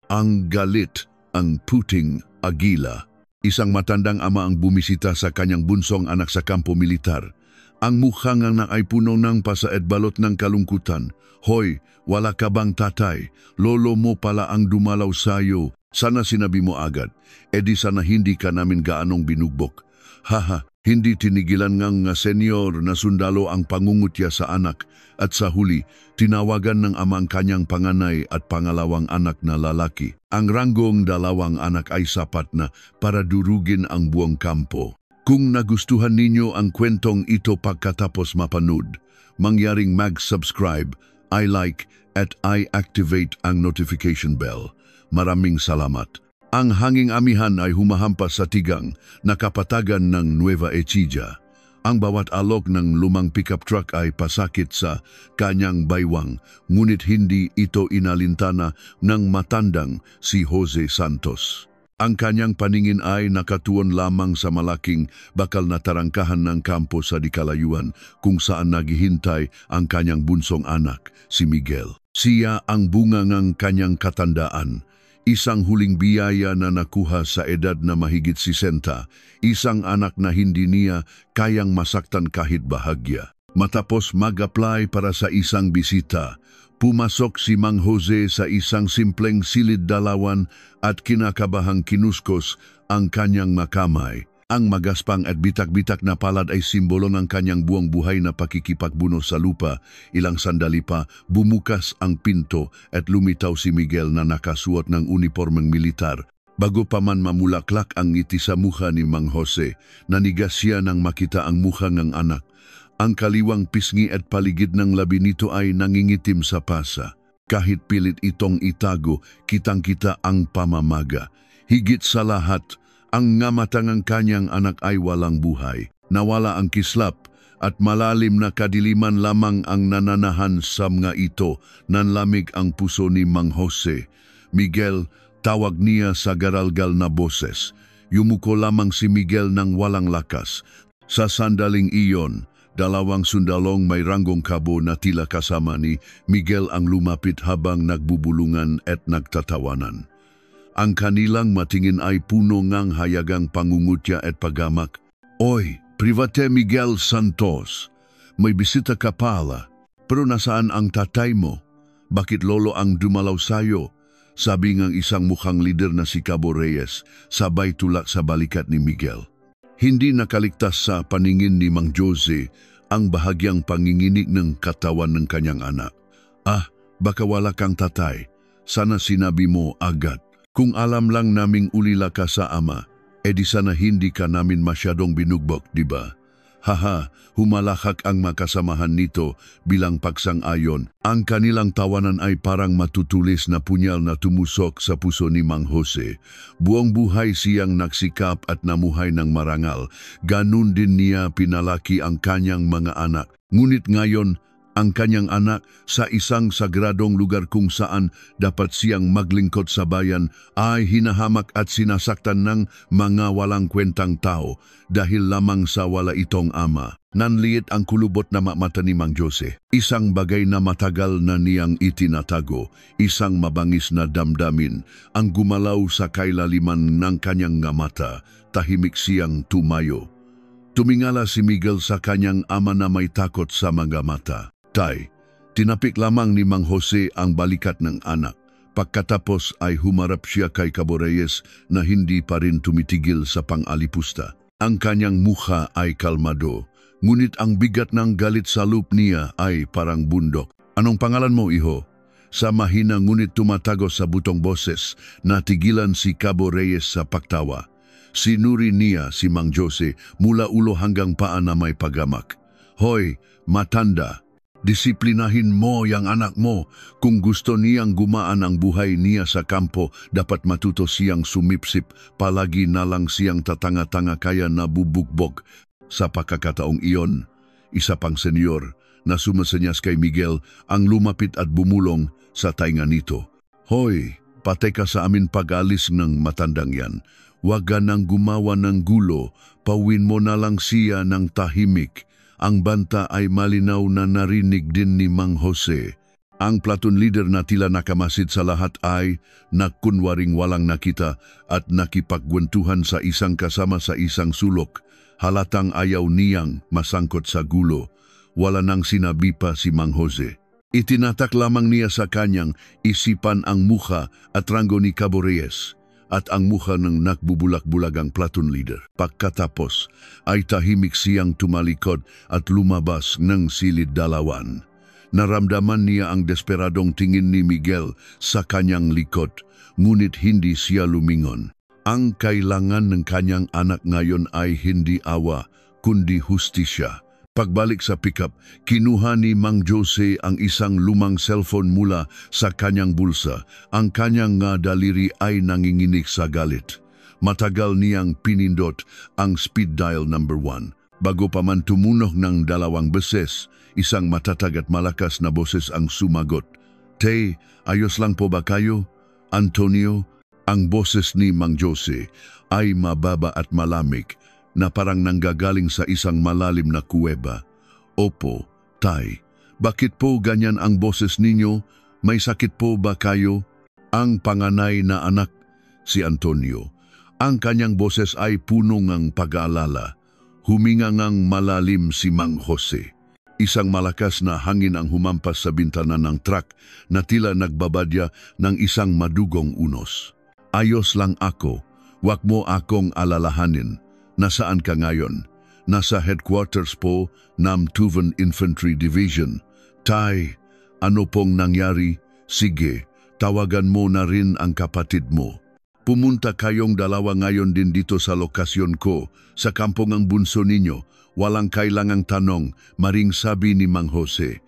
Ang galit, ang puting agila. Isang matandang ama ang bumisita sa kanyang bunsong anak sa kampo militar. Ang mukha ng anak ay puno ng pasaedbalot ng kalungkutan. Hoy, wala ka bang tatay? Lolo mo pala ang dumalaw sayo. Sana sinabi mo agad. Di sana hindi ka namin gaanong binugbok. Haha, hindi tinigilan nga senyor na sundalo ang pangungutya sa anak. At sa huli, tinawagan ng ama ang kanyang panganay at pangalawang anak na lalaki. Ang ranggong dalawang anak ay sapat na para durugin ang buong kampo. Kung nagustuhan ninyo ang kwentong ito pagkatapos mapanood, mangyaring mag-subscribe, I-like at I-activate ang notification bell. Maraming salamat. Ang hanging amihan ay humahampas sa tigang na kapatagan ng Nueva Ecija. Ang bawat alok ng lumang pickup truck ay pasakit sa kanyang baywang, ngunit hindi ito inalintana ng matandang si Jose Santos. Ang kanyang paningin ay nakatuon lamang sa malaking bakal na tarangkahan ng kampo sa dikalayuan kung saan naghihintay ang kanyang bunsong anak, si Miguel. Siya ang bunga ng kanyang katandaan. Isang huling biyaya na nakuha sa edad na mahigit 60, isang anak na hindi niya kayang masaktan kahit bahagya. Matapos mag-apply para sa isang bisita, pumasok si Mang Jose sa isang simpleng silid-dalawan at kinakabahang kinuskos ang kanyang makamay. Ang magaspang at bitak-bitak na palad ay simbolo ng kanyang buong buhay na pakikipagbuno sa lupa. Ilang sandali pa, bumukas ang pinto at lumitaw si Miguel na nakasuot ng unipormeng militar. Bago pa man mamulaklak ang ngiti sa mukha ni Mang Jose, nanigas siya nang makita ang mukha ng anak. Ang kaliwang pisngi at paligid ng labi nito ay nangingitim sa pasa. Kahit pilit itong itago, kitang-kita ang pamamaga. Higit sa lahat, ang ngamatangang kanyang anak ay walang buhay. Nawala ang kislap at malalim na kadiliman lamang ang nananahan sa mga ito. Nanlamig ang puso ni Mang Jose. Miguel, tawag niya sa garalgal na boses. Yumuko lamang si Miguel ng walang lakas. Sa sandaling iyon, dalawang sundalong may ranggong kabo na tila kasama ni Miguel ang lumapit habang nagbubulungan at nagtatawanan. Ang kanilang matingin ay puno ngang hayagang pangungutya at pagamak. Oy, Private Miguel Santos, may bisita ka pala. Pero nasaan ang tatay mo? Bakit lolo ang dumalaw sayo? Sabi ng isang mukhang lider na si Cabo Reyes, sabay tulak sa balikat ni Miguel. Hindi nakaligtas sa paningin ni Mang Jose ang bahagyang panginginig ng katawan ng kanyang anak. Ah, baka wala kang tatay. Sana sinabi mo agad. Kung alam lang naming ulila ka sa ama, di sana hindi ka namin masyadong binugbok, di ba? Haha, humalakak ang makasamahan nito bilang pagsang-ayon. Ang kanilang tawanan ay parang matutulis na punyal na tumusok sa puso ni Mang Jose. Buong buhay siyang nagsikap at namuhay ng marangal. Ganun din niya pinalaki ang kanyang mga anak. Ngunit ngayon, ang kanyang anak sa isang sagradong lugar kung saan dapat siyang maglingkod sa bayan ay hinahamak at sinasaktan ng mga walang kwentang tao dahil lamang sa wala itong ama. Nanliit ang kulubot na mata ni Mang Jose. Isang bagay na matagal na niyang itinatago, isang mabangis na damdamin ang gumalaw sa kailaliman ng kanyang mata. Tahimik siyang tumayo. Tumingala si Miguel sa kanyang ama na may takot sa mga mata. Tay, tinapik lamang ni Mang Jose ang balikat ng anak. Pagkatapos ay humarap siya kay Cabo Reyes na hindi pa rin tumitigil sa pang-alipusta. Ang kanyang mukha ay kalmado, ngunit ang bigat ng galit sa loob niya ay parang bundok. Anong pangalan mo, iho? Sa mahina ngunit tumatagos sa butong boses, natigilan si Cabo Reyes sa pagtawa. Sinuri niya si Mang Jose mula ulo hanggang paa na may pagamak. Hoy, matanda! Disiplinahin mo yang anak mo. Kung gusto niyang gumaan ang buhay niya sa kampo, dapat matuto siyang sumipsip. Palagi na lang siyang tatanga-tanga kaya nabubugbog. Sa pagkakataong iyon, isa pang senyor na sumasenyas kay Miguel ang lumapit at bumulong sa tainga nito. Hoy, patay ka sa amin pag-alis ng matandang yan. Huwag ka nang gumawa ng gulo, pawin mo na lang siya ng tahimik. Ang banta ay malinaw na narinig din ni Mang Jose. Ang platoon leader na tila nakamasid sa lahat ay nagkunwaring walang nakita at nakipagkwentuhan sa isang kasama sa isang sulok. Halatang ayaw niyang masangkot sa gulo. Wala nang sinabi pa si Mang Jose. Itinatak lamang niya sa kanyang isipan ang mukha at ranggo ni Cabo Reyes at ang mukha ng nagbubulak-bulagang platoon leader. Pagkatapos ay tahimik siyang tumalikod at lumabas ng silid dalawan. Naramdaman niya ang desperadong tingin ni Miguel sa kanyang likod, ngunit hindi siya lumingon. Ang kailangan ng kanyang anak ngayon ay hindi awa, kundi hustisya. Pagbalik sa pickup, kinuha ni Mang Jose ang isang lumang cellphone mula sa kanyang bulsa. Ang kanyang daliri ay nanginginig sa galit. Matagal niyang pinindot ang speed dial number 1. Bago pa man tumunog ng 2 beses, isang matatag at malakas na boses ang sumagot. "Tay, ayos lang po ba kayo? Antonio?" Ang boses ni Mang Jose ay mababa at malamig na parang nanggagaling sa isang malalim na kuweba. "Opo, Tay. Bakit po ganyan ang boses ninyo? May sakit po ba kayo?" Ang panganay na anak, si Antonio. Ang kanyang boses ay puno ng pag-aalala. Huminga ngang malalim si Mang Jose. Isang malakas na hangin ang humampas sa bintana ng truck na tila nagbabadya ng isang madugong unos. "Ayos lang ako. Wag mo akong alalahanin. Nasaan ka ngayon?" "Nasa headquarters po ng Tuvan Infantry Division." "Tay, ano pong nangyari?" "Sige, tawagan mo na rin ang kapatid mo. Pumunta kayong dalawa ngayon din dito sa lokasyon ko, sa kampong ang bunso ninyo. Walang kailangang tanong," maring sabi ni Mang Jose.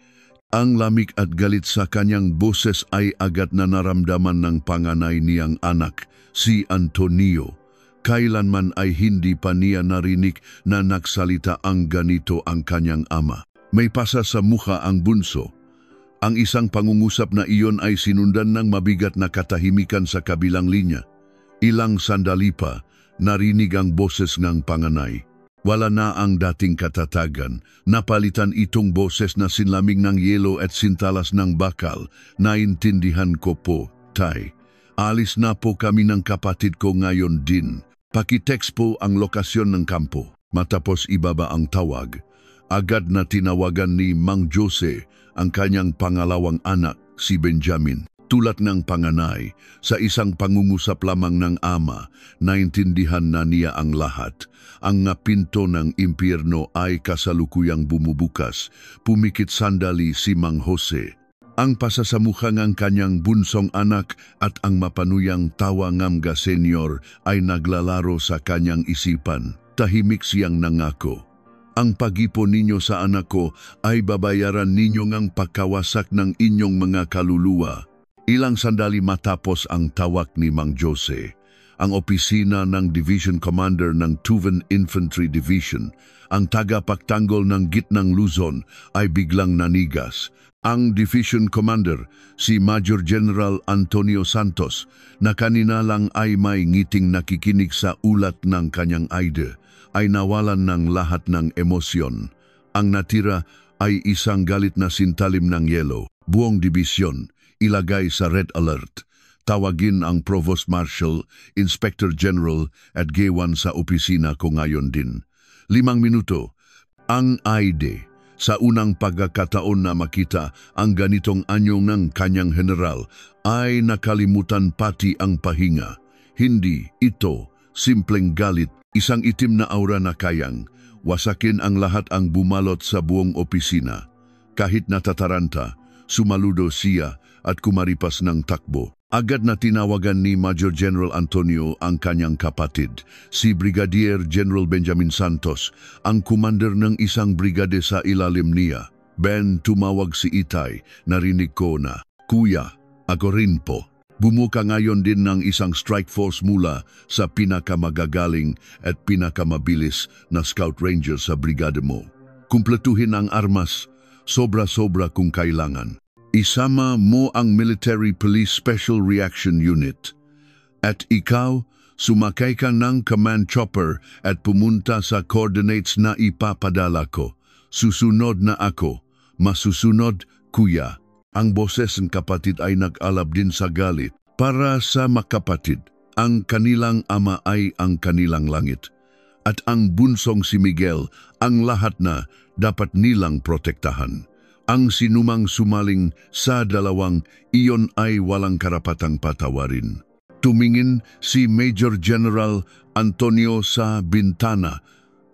Ang lamig at galit sa kanyang boses ay agad na naramdaman ng panganay niyang anak, si Antonio. Kailanman ay hindi pa niya narinig na nagsalita ang ganito ang kanyang ama. May pasa sa mukha ang bunso. Ang isang pangungusap na iyon ay sinundan ng mabigat na katahimikan sa kabilang linya. Ilang sandali pa, narinig ang boses ng panganay. Wala na ang dating katatagan. Napalitan itong boses na sinlaming ng yelo at sintalas ng bakal. "Naintindihan ko po, Tay. Alis na po kami ng kapatid ko ngayon din. Pakitext po ang lokasyon ng kampo." Matapos ibaba ang tawag, agad na tinawagan ni Mang Jose ang kanyang pangalawang anak, si Benjamin. Tulad ng panganay, sa isang pangungusap lamang ng ama, naintindihan na niya ang lahat. Ang pinto ng impyerno ay kasalukuyang bumubukas. Pumikit sandali si Mang Jose. Ang pasasamukha ng kanyang bunsong anak at ang mapanuyang tawa ng senyor ay naglalaro sa kanyang isipan. Tahimik siyang nangako. "Ang pag-ipon ninyo sa anak ko ay babayaran ninyo ng pagkawasak ng inyong mga kaluluwa." Ilang sandali matapos ang tawag ni Mang Jose, ang opisina ng Division Commander ng Tuvan Infantry Division, ang tagapagtanggol ng gitnang Luzon, ay biglang nanigas. Ang Division Commander, si Major General Antonio Santos, na kanina lang ay may ngiting nakikinig sa ulat ng kanyang aide, ay nawalan ng lahat ng emosyon. Ang natira ay isang galit na sintalim ng yelo. Buong dibisyon, ilagay sa Red Alert. Tawagin ang Provost Marshal, Inspector General at G1 sa opisina ko ngayon din. 5 minuto. Ang aide, sa unang pagkakataon na makita ang ganitong anyo ng kanyang general, ay nakalimutan pati ang pahinga. Hindi ito simpleng galit, isang itim na aura na kayang wasakin ang lahat ang bumalot sa buong opisina. Kahit natataranta, sumaludo siya at kumaripas ng takbo. Agad na tinawagan ni Major General Antonio ang kanyang kapatid, si Brigadier General Benjamin Santos, ang commander ng isang brigade sa ilalim niya. "Ben, tumawag si Itay, narinig ko na." "Kuya, ako rin po. Bumuka ngayon din ng isang strike force mula sa pinakamagagaling at pinakamabilis na scout ranger sa brigade mo. Kumpletuhin ang armas, sobra-sobra kung kailangan. Isama mo ang Military Police Special Reaction Unit. At ikaw, sumakay ka ng command chopper at pumunta sa coordinates na ipapadala ko. Susunod na ako. Masusunod, kuya." Ang boses ng kapatid ay nag-alab din sa galit. Para sa makapatid, ang kanilang ama ay ang kanilang langit. At ang bunsong si Miguel, ang lahat na dapat nilang protektahan. Ang sinumang sumaling sa dalawang iyon ay walang karapatang patawarin. Tumingin si Major General Antonio sa bintana.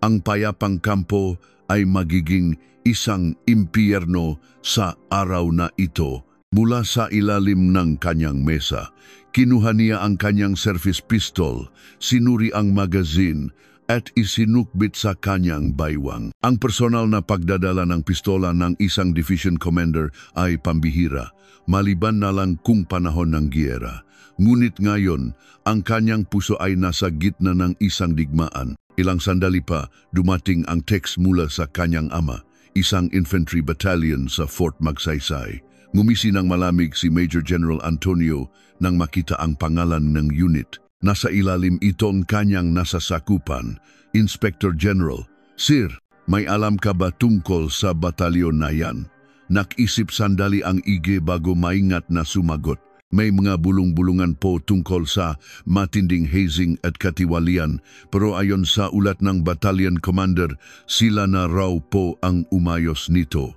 Ang payapang kampo ay magiging isang impyerno sa araw na ito. Mula sa ilalim ng kanyang mesa, kinuha niya ang kanyang service pistol, sinuri ang magazine, at isinukbit sa kanyang baywang. Ang personal na pagdadala ng pistola ng isang division commander ay pambihira, maliban na lang kung panahon ng giyera. Ngunit ngayon, ang kanyang puso ay nasa gitna ng isang digmaan. Ilang sandali pa, dumating ang text mula sa kanyang ama, isang infantry battalion sa Fort Magsaysay. Ngumisi ng malamig si Major General Antonio nang makita ang pangalan ng unit. Nasa ilalim itong kanyang nasasakupan, Inspector General. Sir, may alam ka ba tungkol sa batalyon na yan? Nakisip sandali ang IG bago maingat na sumagot. May mga bulong-bulungan po tungkol sa matinding hazing at katiwalian, pero ayon sa ulat ng battalion commander, sila na raw po ang umayos nito.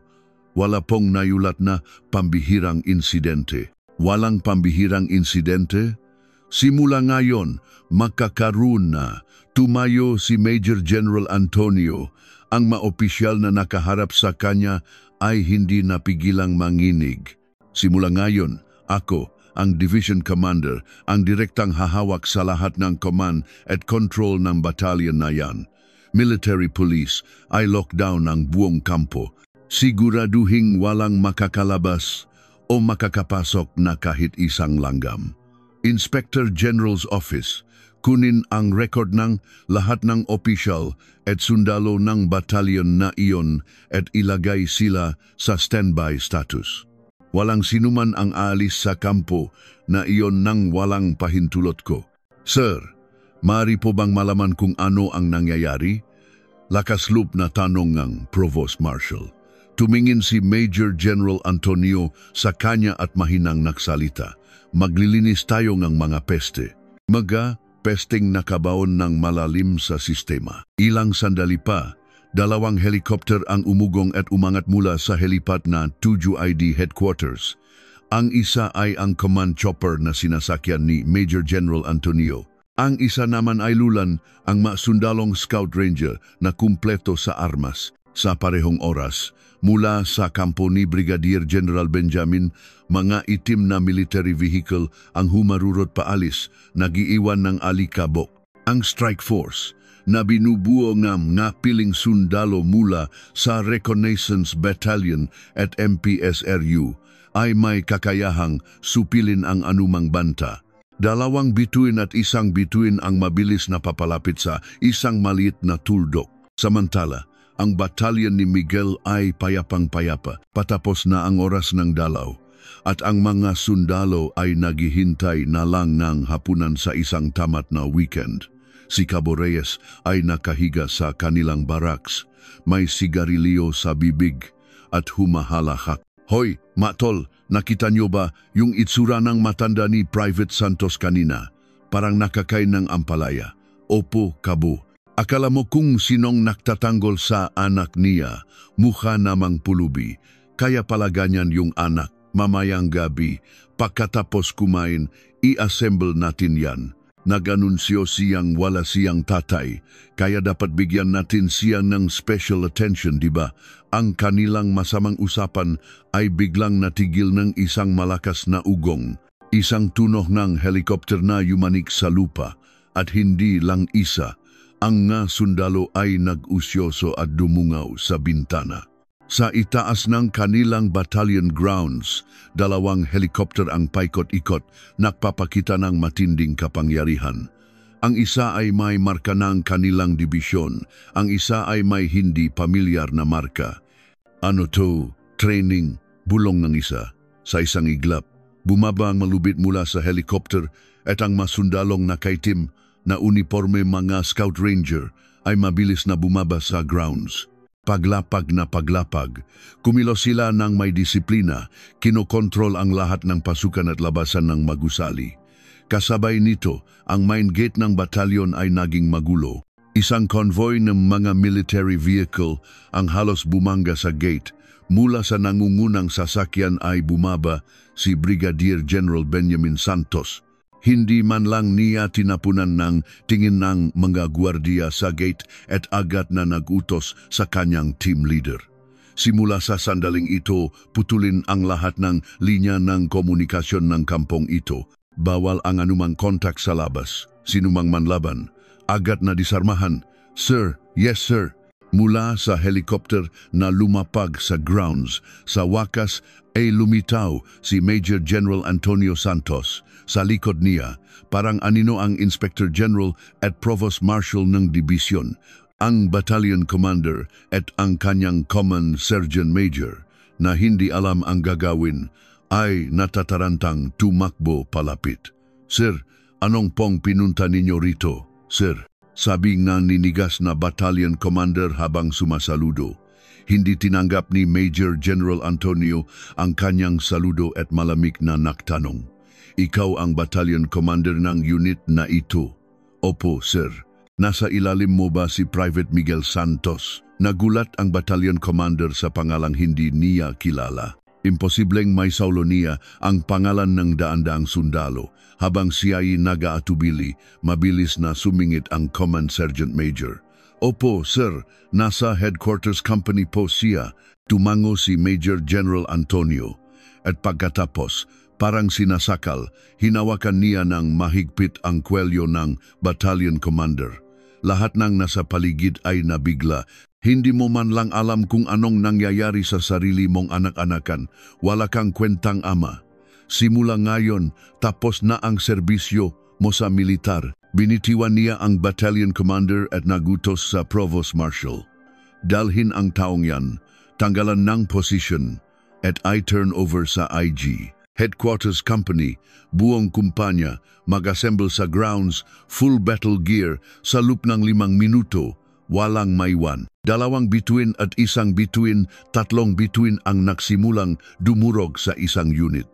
Wala pong nayulat na pambihirang insidente. Walang pambihirang insidente? Simula ngayon, makakaroon na. Tumayo si Major General Antonio. Ang maopisyal na nakaharap sa kanya ay hindi napigilang manginig. Simula ngayon, ako, ang Division Commander, ang direktang hahawak sa lahat ng command at control ng battalion na yan. Military police ay lockdown ang buong kampo. Siguraduhing walang makakalabas o makakapasok na kahit isang langgam. Inspector General's Office, kunin ang record ng lahat ng opisyal at sundalo ng batalyon na iyon at ilagay sila sa standby status. Walang sinuman ang aalis sa kampo na iyon nang walang pahintulot ko. Sir, maaari po bang malaman kung ano ang nangyayari? Lakas-loob na tanong ng Provost Marshal. Tumingin si Major General Antonio sa kanya at mahinang nagsalita. Maglilinis tayo ng mga peste. Pesteng nakabaon ng malalim sa sistema. Ilang sandali pa, dalawang helikopter ang umugong at umangat mula sa helipad na 2UID headquarters. Ang isa ay ang command chopper na sinasakyan ni Major General Antonio. Ang isa naman ay lulan, ang masundalong scout ranger na kumpleto sa armas. Sa parehong oras, mula sa kampo ni Brigadier General Benjamin, mga itim na military vehicle ang humarurot paalis, nagiiwan ng alikabok. Ang strike force na binubuo ng piling sundalo mula sa Reconnaissance Battalion at MPSRU ay may kakayahang supilin ang anumang banta. Dalawang bituin at isang bituin ang mabilis na papalapit sa isang maliit na tuldok. Samantala, ang batalyon ni Miguel ay payapang-payapa, patapos na ang oras ng dalaw, at ang mga sundalo ay naghihintay na lang ng hapunan sa isang tamat na weekend. Si Cabo Reyes ay nakahiga sa kanilang barracks, may sigarilyo sa bibig at humahalakak. Hoy, Matol, nakita niyo ba yung itsura ng matanda ni Private Santos kanina? Parang nakakain ng ampalaya. Opo, Cabo. Akala mo kung sinong naktatanggol sa anak niya, mukha namang pulubi, kaya pala ganyan yung anak. Mamayang gabi, pagkatapos kumain, i-assemble natin yan. Nag-anunsyo siyang wala siyang tatay, kaya dapat bigyan natin siya ng special attention, diba? Ang kanilang masamang usapan ay biglang natigil ng isang malakas na ugong. Isang tunog ng helicopter na yumanik sa lupa, at hindi lang isa. Ang nga sundalo ay nag-usyoso at dumungaw sa bintana. Sa itaas ng kanilang battalion grounds, dalawang helikopter ang paikot-ikot, nagpapakita ng matinding kapangyarihan. Ang isa ay may marka ng kanilang dibisyon, ang isa ay may hindi pamilyar na marka. Ano to? Training, bulong ng isa. Sa isang iglap, bumaba ang malubit mula sa helikopter at ang masundalong nakaitim na uniforme mga scout ranger ay mabilis na bumaba sa grounds. Paglapag na paglapag, kumilos sila ng may disiplina, kinokontrol ang lahat ng pasukan at labasan ng magusali. Kasabay nito, ang main gate ng batalyon ay naging magulo. Isang convoy ng mga military vehicle ang halos bumangga sa gate. Mula sa nangungunang sasakyan ay bumaba si Brigadier General Benjamin Santos. Hindi man lang niya tinapunan ng tingin ng mga gwardiya sa gate at agad na nagutos sa kanyang team leader. Simula sa sandaling ito, putulin ang lahat ng linya ng komunikasyon ng kampong ito. Bawal ang anumang kontak sa labas. Sinumang manlaban, agad na disarmahan. Sir, yes sir. Mula sa helicopter na lumapag sa grounds, sa wakas ay lumitaw si Major General Antonio Santos. Sa likod niya, parang anino ang Inspector General at Provost Marshal ng Dibisyon, ang Battalion Commander at ang kanyang Command Sergeant Major na hindi alam ang gagawin ay natatarantang tumakbo palapit. Sir, anong pong pinunta ninyo rito, sir? Sabi nga ninigas na Battalion Commander habang sumasaludo. Hindi tinanggap ni Major General Antonio ang kanyang saludo at malamig na nagtanong. Ikaw ang Battalion Commander ng unit na ito. Opo, sir. Nasa ilalim mo ba si Private Miguel Santos? Nagulat ang Battalion Commander sa pangalang hindi niya kilala. Imposibleng may saulo niya ang pangalan ng daan-daang sundalo. Habang siya'y nag-aatubili, mabilis na sumingit ang Command Sergeant Major. Opo, sir. Nasa headquarters company po siya. Tumango si Major General Antonio. At pagkatapos, parang sinasakal, hinawakan niya ng mahigpit ang kwelyo ng Battalion Commander. Lahat ng nasa paligid ay nabigla. Hindi mo man lang alam kung anong nangyayari sa sarili mong anak-anakan. Wala kang kwentang ama. Simula ngayon, tapos na ang serbisyo mo sa militar. Binitiwan niya ang Battalion Commander at nagutos sa Provost Marshal. Dalhin ang taong yan, tanggalan ng position, at I-turn over sa IG. Headquarters Company, buong kumpanya, mag-assemble sa grounds, full battle gear, sa loop ng 5 minuto, walang maiwan. 2 bituin at 1 bituin, 3 bituin ang nagsimulang dumurog sa isang unit.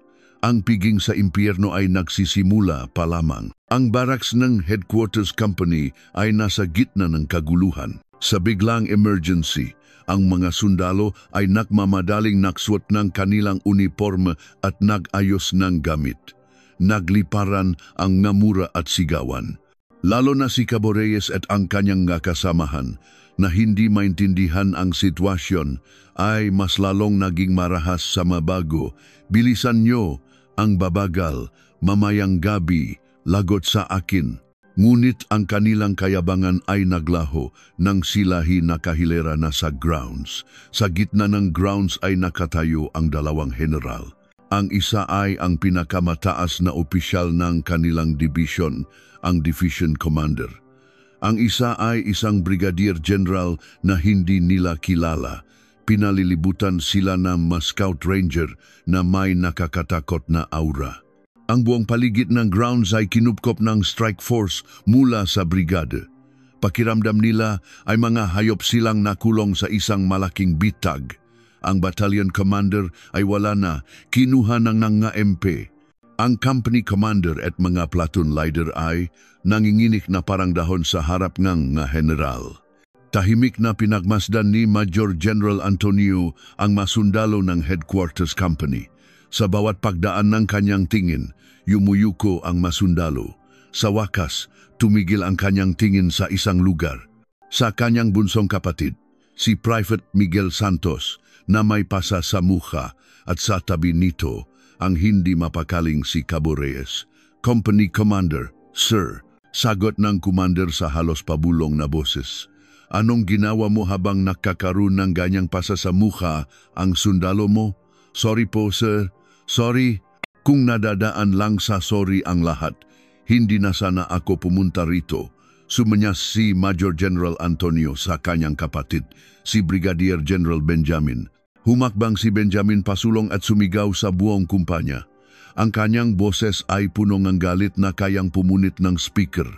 Ang piging sa impyerno ay nagsisimula pa lamang. Ang barracks ng Headquarters Company ay nasa gitna ng kaguluhan. Sa biglang emergency, ang mga sundalo ay nagmamadaling naksuot ng kanilang uniforme at nag-ayos ng gamit. Nagliparan ang ngamura at sigawan. Lalo na si Cabo Reyes at ang kanyang kasamahan na hindi maintindihan ang sitwasyon ay mas lalong naging marahas sa mabago. Bilisan nyo ang babagal, mamayang gabi, lagot sa akin. Ngunit ang kanilang kayabangan ay naglaho nang silahi nakahilera na sa grounds. Sa gitna ng grounds ay nakatayo ang 2 general. Ang isa ay ang pinakamataas na opisyal ng kanilang division, ang Division Commander. Ang isa ay isang Brigadier General na hindi nila kilala. Pinalilibutan sila ng Scout Ranger na may nakakatakot na aura. Ang buong paligid ng grounds ay kinupkop ng strike force mula sa brigade. Pakiramdam nila ay mga hayop silang nakulong sa isang malaking bitag. Ang battalion commander ay wala na, kinuha ng mga MP. Ang company commander at mga platoon leader ay nanginginik na parang dahon sa harap ng general. Tahimik na pinagmasdan ni Major General Antonio ang masundalo ng Headquarters Company. Sa bawat pagdaan ng kanyang tingin, yumuyuko ang masundalo. Sa wakas, tumigil ang kanyang tingin sa isang lugar. Sa kanyang bunsong kapatid, si Private Miguel Santos, na may pasa sa mukha at sa tabi nito ang hindi mapakaling si Cabo Reyes. Company Commander, Sir, sagot ng commander sa halos pabulong na boses. Anong ginawa mo habang nakakaroon ng ganyang pasa sa mukha ang sundalo mo? Sorry po, sir. Sorry. Kung nadadaan lang sa sorry ang lahat, hindi na sana ako pumunta rito. Sumanyas si Major General Antonio sa kanyang kapatid, si Brigadier General Benjamin. Humakbang si Benjamin pasulong at sumigaw sa buong kumpanya. Ang kanyang boses ay puno ng galit na kayang pumunit ng speaker.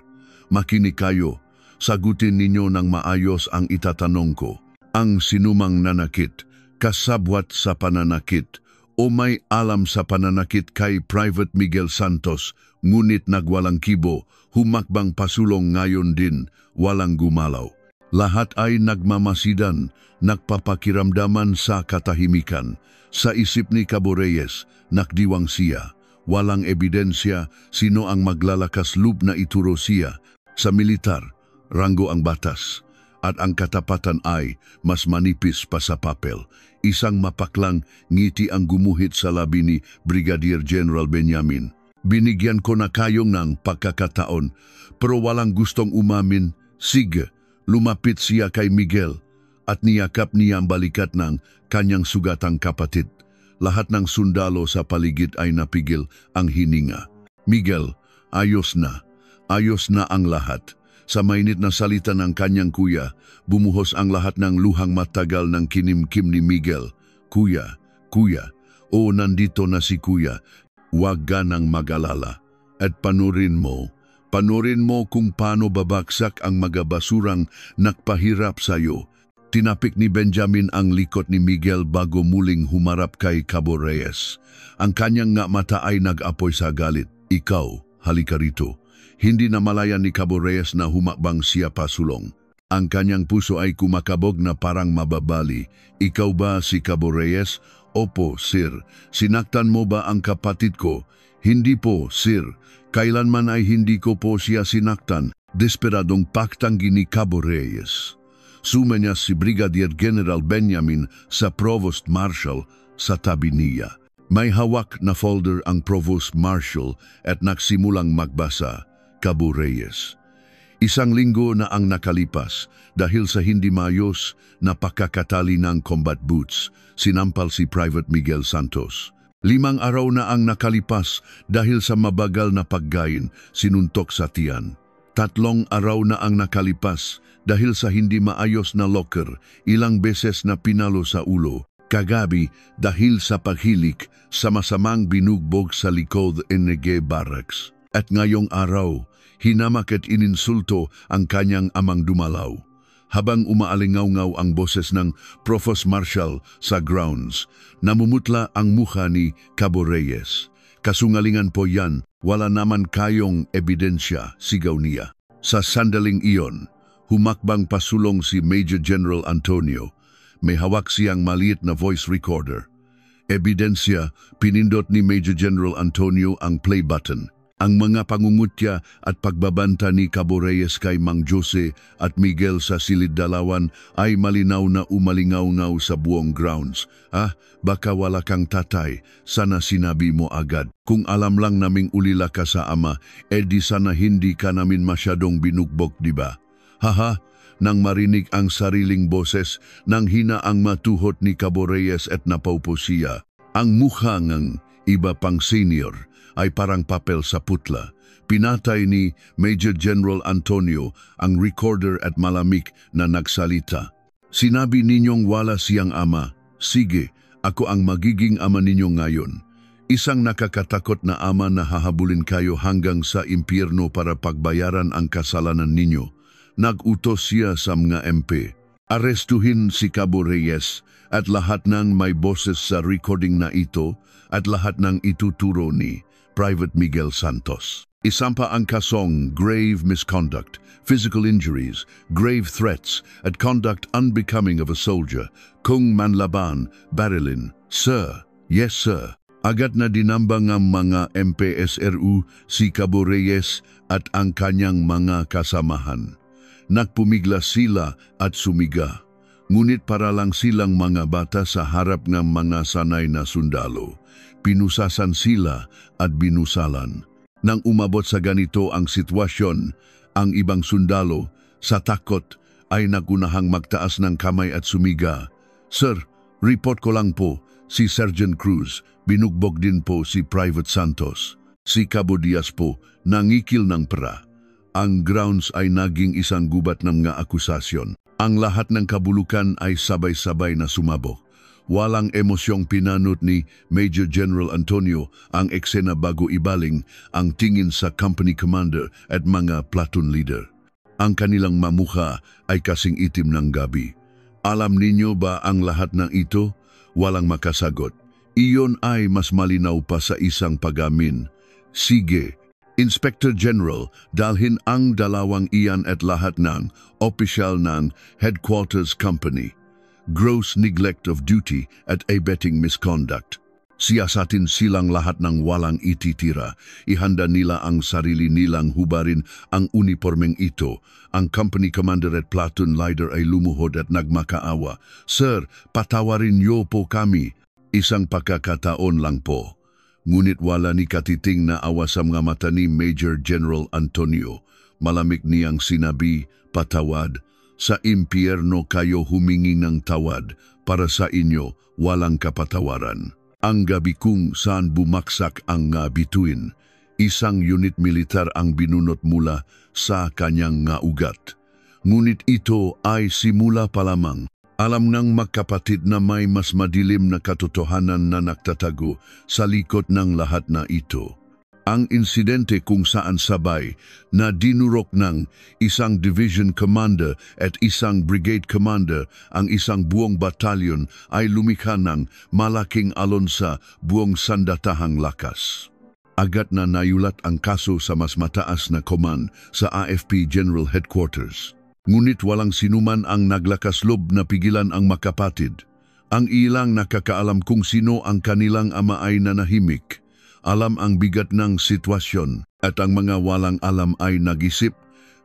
Makinig kayo. Sagutin ninyo ng maayos ang itatanong ko. ang sinumang nanakit, kasabwat sa pananakit, o may alam sa pananakit kay Private Miguel Santos, ngunit nagwalang kibo, humakbang pasulong ngayon din, walang gumalaw. Lahat ay nagmamasidan, nagpapakiramdaman sa katahimikan. Sa isip ni Cabo Reyes, nakdiwang siya. Walang ebidensya sino ang maglalakas loob na ituro siya. Sa militar, ranggo ang batas. At ang katapatan ay mas manipis pa sa papel. Isang mapaklang ngiti ang gumuhit sa labi ni Brigadier General Benjamin. Binigyan ko na kayong ng pagkakataon, pero walang gustong umamin. Sige, lumapit siya kay Miguel at niyakap niya ang balikat ng kanyang sugatang kapatid. Lahat ng sundalo sa paligid ay napigil ang hininga. Miguel, ayos na ang lahat. Sa mainit na salita ng kanyang kuya, bumuhos ang lahat ng luhang matagal ng kinimkim ni Miguel. Kuya, o nandito na si kuya, huwag ka nang mag-alala. At panurin mo kung paano babagsak ang mga basurang nakpahirap sa iyo. Tinapik ni Benjamin ang likod ni Miguel bago muling humarap kay Cabo Reyes. Ang kanyang nga mata ay nag-apoy sa galit. Ikaw, halika rito. Hindi na malaya ni Cabo Reyes na humakbang siya pasulong. Ang kanyang puso ay kumakabog na parang mababali. Ikaw ba si Cabo Reyes? Opo, sir. Sinaktan mo ba ang kapatid ko? Hindi po, sir. Kailanman ay hindi ko po siya sinaktan. Desperadong paktanggi ni Cabo Reyes. Sumanya si Brigadier General Benjamin sa Provost Marshal sa tabi niya. May hawak na folder ang Provost Marshal at nagsimulang magbasa. Cabo Reyes. Isang linggo na ang nakalipas dahil sa hindi maayos na pagkakatali ng combat boots, sinampal si Private Miguel Santos. 5 araw na ang nakalipas dahil sa mabagal na paggain, sinuntok sa tiyan. 3 araw na ang nakalipas dahil sa hindi maayos na locker, ilang beses na pinalo sa ulo. Kagabi dahil sa paghilik sa masamang binugbog sa likod Enege Barracks. At ngayong araw, hinamak at ininsulto ang kanyang amang dumalaw. Habang umaalingaw-ngaw ang boses ng Provost Marshal sa grounds, namumutla ang mukha ni Cabo Reyes. Kasungalingan po yan, wala naman kayong ebidensya, sigaw niya. Sa sandaling iyon, humakbang pasulong si Major General Antonio. May hawak siyang maliit na voice recorder. Ebidensya, pinindot ni Major General Antonio ang play button. Ang mga pangungutya at pagbabanta ni Cabo Reyes kay Mang Jose at Miguel sa Silid Dalawan ay malinaw na umalingaw-ngaw sa buong grounds. Baka wala kang tatay, sana sinabi mo agad. Kung alam lang naming ulila ka sa ama, edi sana hindi ka namin masyadong binugbog, diba? Haha, nang marinig ang sariling boses, nang hina ang matuhot ni Cabo Reyes at napaupo siya. Ang mukha ng iba pang senior ay parang papel sa putla. Pinatay ni Major General Antonio ang recorder at malamig na nagsalita. Sinabi ninyong wala siyang ama. Sige, ako ang magiging ama ninyo ngayon. Isang nakakatakot na ama na hahabulin kayo hanggang sa impyerno para pagbayaran ang kasalanan ninyo. Nag-utos siya sa mga MP. Arestuhin si Cabo Reyes at lahat ng may boses sa recording na ito at lahat ng ituturo ni Private Miguel Santos. Isampa ang kasong grave misconduct, physical injuries, grave threats, at conduct unbecoming of a soldier, kung manlaban, barilin. Sir, yes sir. Agad na dinambang ang mga MPSRU si Cabo Reyes at ang kanyang mga kasamahan. Nagpumigla sila at sumiga. Ngunit para lang silang mga bata sa harap ng mga sanay na sundalo. Pinusasan sila at binusalan. Nang umabot sa ganito ang sitwasyon, ang ibang sundalo sa takot ay nagunahang magtaas ng kamay at sumiga. Sir, report ko lang po, si Sergeant Cruz, binugbog din po si Private Santos. Si Cabo Diaz po, nangikil ng pra. Ang grounds ay naging isang gubat ng mga akusasyon. Ang lahat ng kabulukan ay sabay-sabay na sumabog. Walang emosyong pinanot ni Major General Antonio ang eksena bago ibaling ang tingin sa company commander at mga platoon leader. Ang kanilang mamukha ay kasing itim ng gabi. Alam ninyo ba ang lahat ng ito? Walang makasagot. Iyon ay mas malinaw pa sa isang pagamin. Sige, Inspector General, dalhin ang dalawang iyan at lahat ng opisyal ng Headquarters Company. Gross neglect of duty at abetting misconduct. Siyasatin silang lahat ng walang ititira. Ihanda nila ang sarili nilang hubarin ang uniformeng ito. Ang company commander at platoon leader ay lumuhod at nagmakaawa. Sir, patawarin niyo po kami. Isang pagkakataon lang po. Ngunit wala ni katiting na awa sa mga mata ni Major General Antonio. Malamig niyang sinabi, patawad. Sa impyerno kayo humingi ng tawad. Para sa inyo, walang kapatawaran. Ang gabi kung saan bumaksak ang bituin, isang unit militar ang binunot mula sa kanyang ugat. Ngunit ito ay simula pa lamang. Alam ng magkapatid na may mas madilim na katotohanan na nagtatago sa likod ng lahat na ito. Ang insidente kung saan sabay na dinurok ng isang division commander at isang brigade commander ang isang buong batalyon ay lumikha ng malaking alon sa buong sandatahang lakas. Agad na nayulat ang kaso sa mas mataas na command sa AFP General Headquarters. Ngunit walang sinuman ang naglakasloob na pigilan ang makapatid. Ang ilang nakakaalam kung sino ang kanilang ama ay nanahimik. Alam ang bigat ng sitwasyon at ang mga walang alam ay nag-isip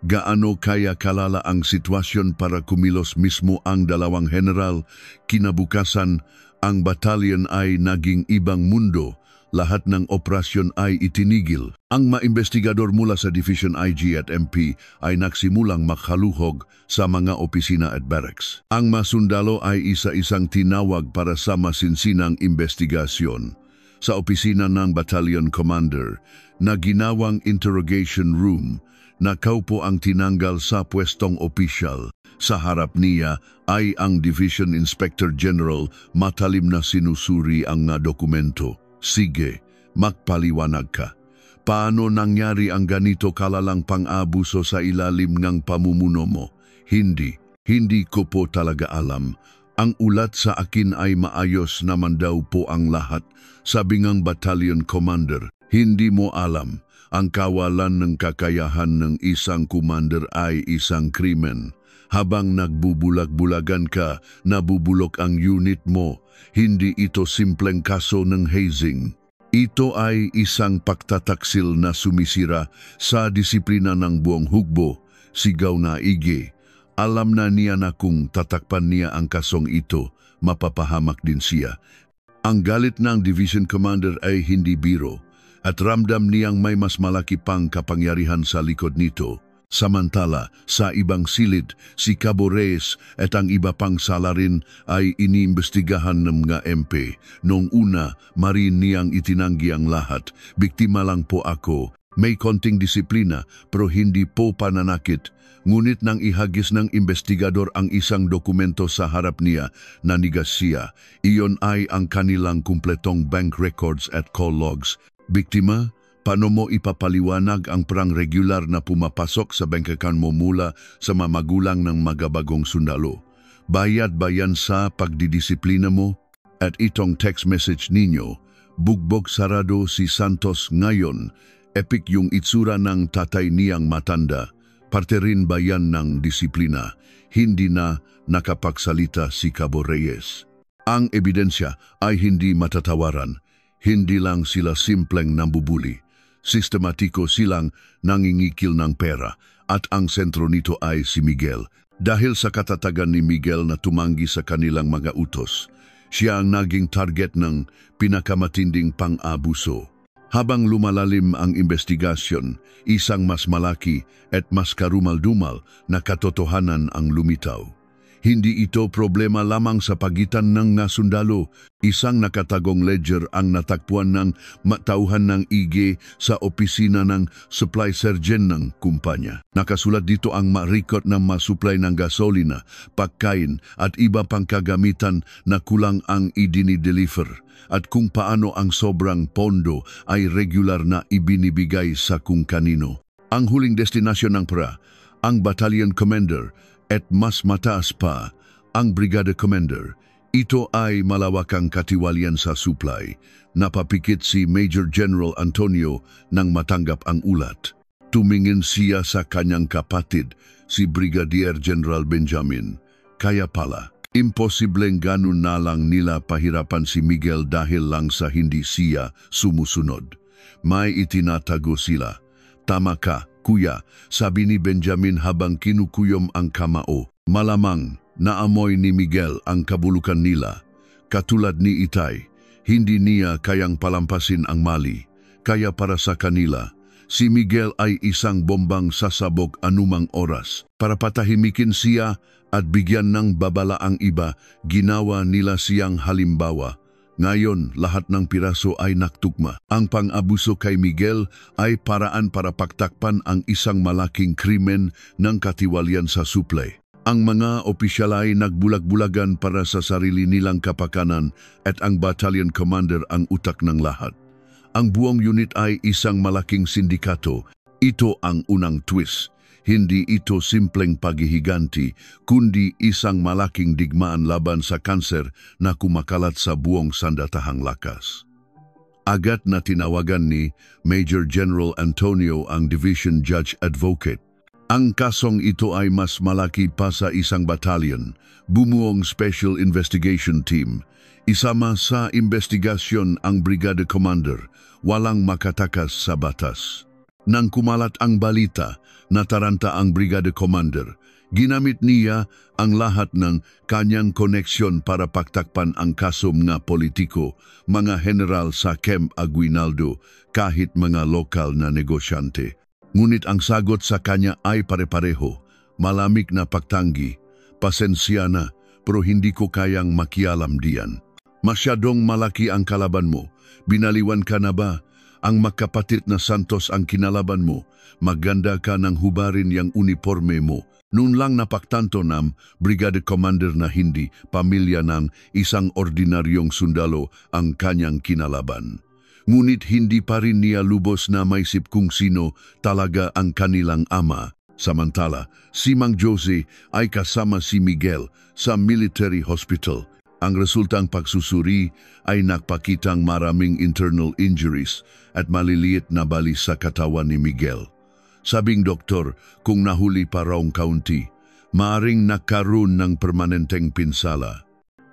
gaano kaya kalala ang sitwasyon para kumilos mismo ang dalawang general. Kinabukasan, ang batalyon ay naging ibang mundo. Lahat ng operasyon ay itinigil. Ang maimbestigador mula sa Division IG at MP ay nagsimulang makaluhog sa mga opisina at barracks. Ang masundalo ay isa-isang tinawag para sa masinsinang investigasyon. Sa opisina ng battalion commander na ginawang interrogation room, nakaupo ang tinanggal sa pwestong opisyal. Sa harap niya ay ang Division Inspector General, matalim na sinusuri ang dokumento. Sige, magpaliwanag ka. Paano nangyari ang ganito kalalang pang-abuso sa ilalim ng pamumuno mo? Hindi ko po talaga alam. Ang ulat sa akin ay maayos naman daw po ang lahat. Sabi ng battalion commander, hindi mo alam. Ang kawalan ng kakayahan ng isang commander ay isang krimen. Habang nagbubulag-bulagan ka, nabubulok ang unit mo. Hindi ito simpleng kaso ng hazing. Ito ay isang pagtataksil na sumisira sa disiplina ng buong hukbo. Sigaw na ige. Alam na niya na kung tatakpan niya ang kasong ito, mapapahamak din siya. Ang galit ng division commander ay hindi biro at ramdam niyang may mas malaki pang kapangyarihan sa likod nito. Samantala, sa ibang silid, si Cabo Reyes at ang iba pang salarin ay iniimbestigahan ng mga MP. Noong una, marin niyang itinanggi ang lahat. Biktima lang po ako. May konting disiplina pero hindi po pananakit. Ngunit nang ihagis ng investigador ang isang dokumento sa harap niya, nanigas siya. Iyon ay ang kanilang kumpletong bank records at call logs. Biktima? Paano mo ipapaliwanag ang perang regular na pumapasok sa bank account mo mula sa mamagulang ng magabagong sundalo? Bayad ba yan sa pagdidisiplina mo? At itong text message ninyo, bugbog sarado si Santos ngayon, epic yung itsura ng tatay niyang matanda, parte rin ba yan ng disiplina? Hindi na nakapagsalita si Cabo Reyes. Ang ebidensya ay hindi matatawaran. Hindi lang sila simpleng nambubuli. Sistematiko silang nangingikil ng pera at ang sentro nito ay si Miguel. Dahil sa katatagan ni Miguel na tumanggi sa kanilang mga utos, siya ang naging target ng pinakamatinding pang-abuso. Habang lumalalim ang investigasyon, isang mas malaki at mas karumal-dumal na katotohanan ang lumitaw. Hindi ito problema lamang sa pagitan ng sundalo. Isang nakatagong ledger ang natakpuan ng matauhan ng IG sa opisina ng supply sergeant ng kumpanya. Nakasulat dito ang marikot ng masupply ng gasolina, pagkain at iba pang kagamitan na kulang ang idinideliver at kung paano ang sobrang pondo ay regular na ibinibigay sa kung kanino. Ang huling destinasyon ng pera, ang battalion commander, at mas mataas pa, Ang Brigada Commander, ito ay malawakang katiwalian sa supply. Napapikit si Major General Antonio nang matanggap ang ulat. Tumingin siya sa kanyang kapatid, si Brigadier General Benjamin. Kaya pala, imposibleng ganun na lang nila pahirapan si Miguel dahil lang sa hindi siya sumusunod. May itinatago sila. Tama ka, kuya, sabi ni Benjamin habang kinukuyom ang kamao. Malamang naamoy ni Miguel ang kabulukan nila. Katulad ni Itay, hindi niya kayang palampasin ang mali. Kaya para sa kanila, si Miguel ay isang bombang sasabog anumang oras. Para patahimikin siya at bigyan ng babala ang iba, ginawa nila siyang halimbawa. Ngayon, lahat ng piraso ay naktugma. Ang pang-abuso kay Miguel ay paraan para paktakpan ang isang malaking krimen ng katiwalian sa supply. Ang mga opisyal ay nagbulag-bulagan para sa sarili nilang kapakanan at ang battalion commander ang utak ng lahat. Ang buong unit ay isang malaking sindikato. Ito ang unang twist. Hindi ito simpleng paghihiganti, kundi isang malaking digmaan laban sa kanser na kumakalat sa buong sandatahang lakas. Agad na tinawagan ni Major General Antonio ang Division Judge Advocate. Ang kasong ito ay mas malaki pa sa isang battalion, bumuong Special Investigation Team. Isama sa investigasyon ang Brigada Commander, walang makatakas sa batas. Nang kumalat ang balita, nataranta ang Brigada Commander. Ginamit niya ang lahat ng kanyang koneksyon para paktakpan ang kaso mga politiko, mga general sa Camp Aguinaldo, kahit mga lokal na negosyante. Ngunit ang sagot sa kanya ay pare-pareho, malamig na pagtanggi. Pasensya na, pero hindi ko kayang makialam diyan. Masyadong malaki ang kalaban mo. Binaliwan ka na ba? Ang magkapatid na Santos ang kinalaban mo. Maganda ka ng hubarin yang uniforme mo. Noon lang napaktanto ng Brigada Commander na hindi pamilya ng isang ordinaryong sundalo ang kanyang kinalaban. Ngunit hindi pa rin niya lubos na maisip kung sino talaga ang kanilang ama. Samantala, si Mang Jose ay kasama si Miguel sa military hospital. Ang resultang pagsusuri ay nagpakitang maraming internal injuries at maliliit na bali sa katawan ni Miguel. Sabing doktor, kung nahuli pa raong kaunti, maaring nagkaroon ng permanenteng pinsala.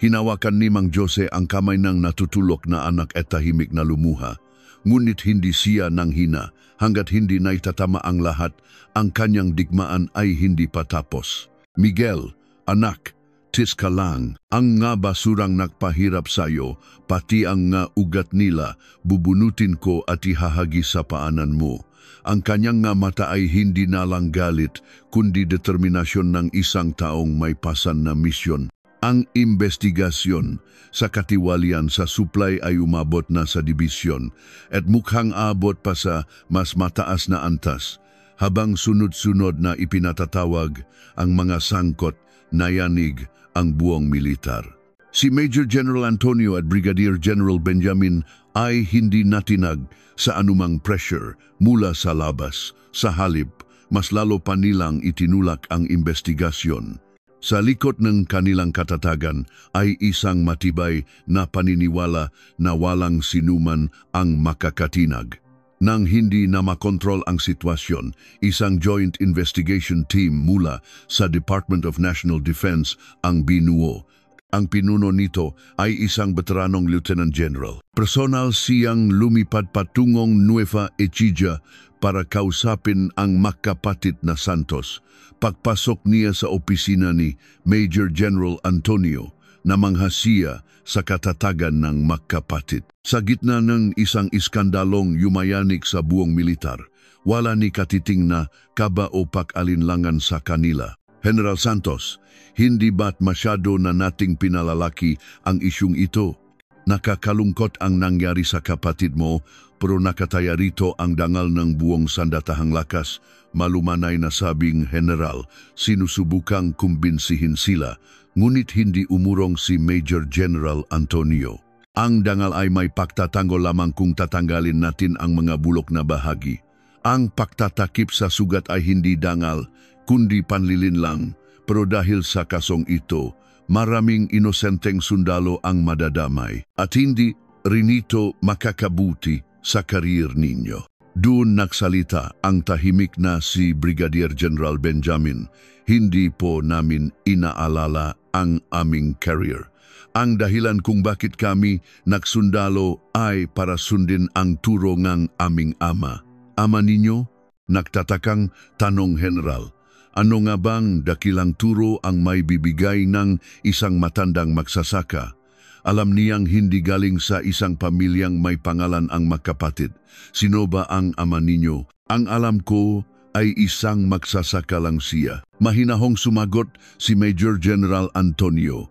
Hinawakan ni Mang Jose ang kamay ng natutulok na anak at tahimik na lumuha. Ngunit hindi siya nanghina hanggat hindi naitatama ang lahat, ang kanyang digmaan ay hindi pa tapos. Miguel, anak, tis ka lang, ang nga basurang nagpahirap sa'yo, pati ang nga ugat nila, bubunutin ko at ihahagi sa paanan mo. Ang kanyang nga mata ay hindi na lang galit, kundi determinasyon ng isang taong may pasan na misyon. Ang investigasyon sa katiwalian sa supply ay umabot na sa dibisyon at mukhang abot pa sa mas mataas na antas habang sunod-sunod na ipinatatawag ang mga sangkot na yanig ang buong militar. Si Major General Antonio at Brigadier General Benjamin ay hindi natinag sa anumang pressure mula sa labas. Sa halip, mas lalo pa nilang itinulak ang investigasyon. Sa likod ng kanilang katatagan ay isang matibay na paniniwala na walang sinuman ang makakatinag. Nang hindi na makontrol ang sitwasyon, isang joint investigation team mula sa Department of National Defense ang binuo. Ang pinuno nito ay isang veteranong Lieutenant General. Personal siyang lumipad patungong Nueva Ecija para kausapin ang magkapatid na Santos. Pagpasok niya sa opisina ni Major General Antonio, namangha siya sa katatagan ng magkapatid. Sa gitna ng isang iskandalong yumayanik sa buong militar, wala ni katiting na kaba o pag-alinlangan sa kanila. General Santos, hindi ba't masyado na nating pinalalaki ang isyung ito? Nakakalungkot ang nangyari sa kapatid mo, pero nakataya rito ang dangal ng buong sandatahang lakas. Malumanay na sabing general, sinusubukang kumbinsihin sila, ngunit hindi umurong si Major General Antonio. Ang dangal ay may pagtatanggol lamang kung tatanggalin natin ang mga bulok na bahagi. Ang pagtatakip sa sugat ay hindi dangal, kundi panlilin lang, pero dahil sa kasong ito, maraming inosenteng sundalo ang madadamay at hindi rin ito makakabuti sa karir ninyo. Doon nagsalita ang tahimik na si Brigadier General Benjamin. Hindi po namin inaalala ang aming career. Ang dahilan kung bakit kami nagsundalo ay para sundin ang turo ng aming ama. Ama ninyo? Nagtatakang tanong General. Ano nga bang dakilang turo ang may bibigay ng isang matandang magsasaka? Alam niyang hindi galing sa isang pamilyang may pangalan ang magkapatid. Sino ba ang ama ninyo? Ang alam ko ay isang magsasaka lang siya. Mahinahong sumagot si Major General Antonio.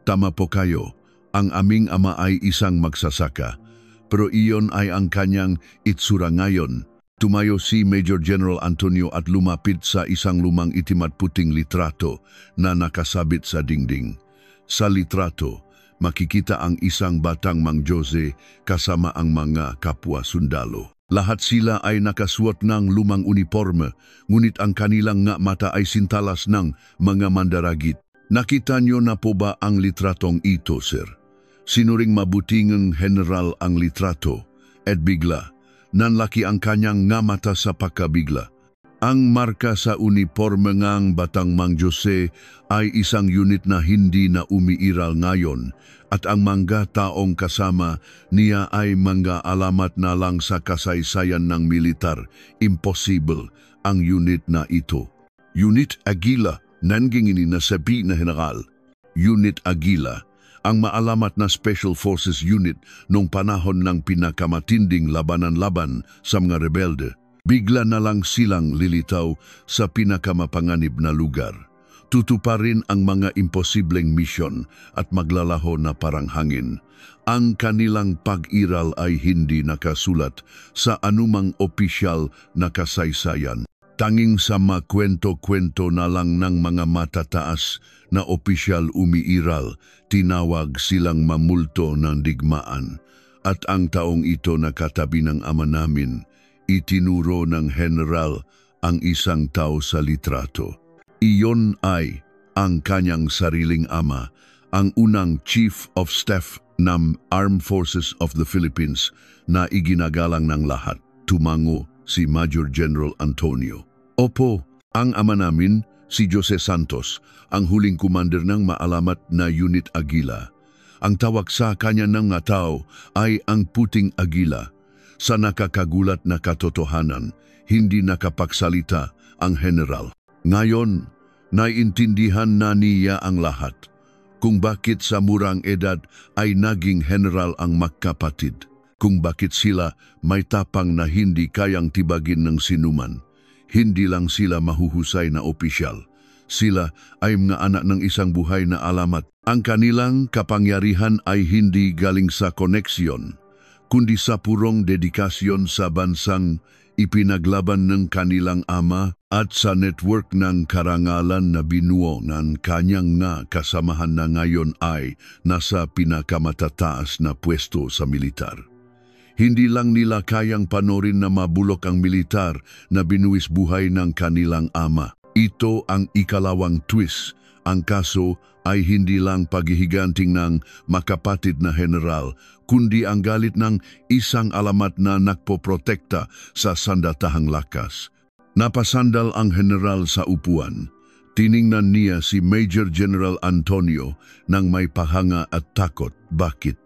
Tama po kayo, ang aming ama ay isang magsasaka. Pero iyon ay ang kanyang itsura ngayon. Tumayo si Major General Antonio at lumapit sa isang lumang itim at puting litrato na nakasabit sa dingding. Sa litrato, makikita ang isang batang Mang Jose kasama ang mga kapwa sundalo. Lahat sila ay nakasuot ng lumang uniforme, ngunit ang kanilang nga mata ay sintalas ng mga mandaragit. Nakita niyo na po ba ang litratong ito, sir? Sinuring mabuting general ang litrato, at bigla, nanlaki ang kanyang nga mata sa pagkabigla. Ang marka sa uniforme ngang batang Mang Jose ay isang unit na hindi na umiiral ngayon at ang mga taong kasama niya ay mga alamat na lang sa kasaysayan ng militar. Impossible ang unit na ito. Unit Aguila, nanggingini na sabi na general. Unit Aguila, ang maalamat na Special Forces Unit noong panahon ng pinakamatinding labanan-laban sa mga rebelde. Bigla na lang silang lilitaw sa pinakamapanganib na lugar. Tutuparin ang mga imposibleng misyon at maglalaho na parang hangin. Ang kanilang pag-iral ay hindi nakasulat sa anumang opisyal na kasaysayan. Tanging sa makwento-kwento na lang ng mga matataas na opisyal umiiral, tinawag silang mamulto ng digmaan. At ang taong ito na katabi ng ama namin, itinuro ng general ang isang tao sa litrato. Iyon ay ang kanyang sariling ama, ang unang Chief of Staff ng Armed Forces of the Philippines na iginagalang ng lahat. Tumango si Major General Antonio. Opo, ang ama namin, si Jose Santos, ang huling commander ng maalamat na Unit Aguila. Ang tawag sa kanya ng mga tao ay ang Puting Aguila. Sa nakakagulat na katotohanan, hindi nakapagsalita ang general. Ngayon, naiintindihan na niya ang lahat kung bakit sa murang edad ay naging general ang magkapatid, kung bakit sila may tapang na hindi kayang tibagin ng sinuman. Hindi lang sila mahuhusay na opisyal. Sila ay mga anak ng isang buhay na alamat. Ang kanilang kapangyarihan ay hindi galing sa koneksyon, kundi sa purong dedikasyon sa bansang ipinaglaban ng kanilang ama at sa network ng karangalan na binuo ng kanyang nga kasamahan na ngayon ay nasa pinakamatataas na pwesto sa militar. Hindi lang nila kayang panorin na mabulok ang militar na binuwis buhay ng kanilang ama. Ito ang ikalawang twist. Ang kaso ay hindi lang paghihiganting ng makapatid na general, kundi ang galit ng isang alamat na nagpoprotekta sa sandatahang lakas. Napasandal ang general sa upuan. Tiningnan niya si Major General Antonio nang may pahanga at takot. Bakit?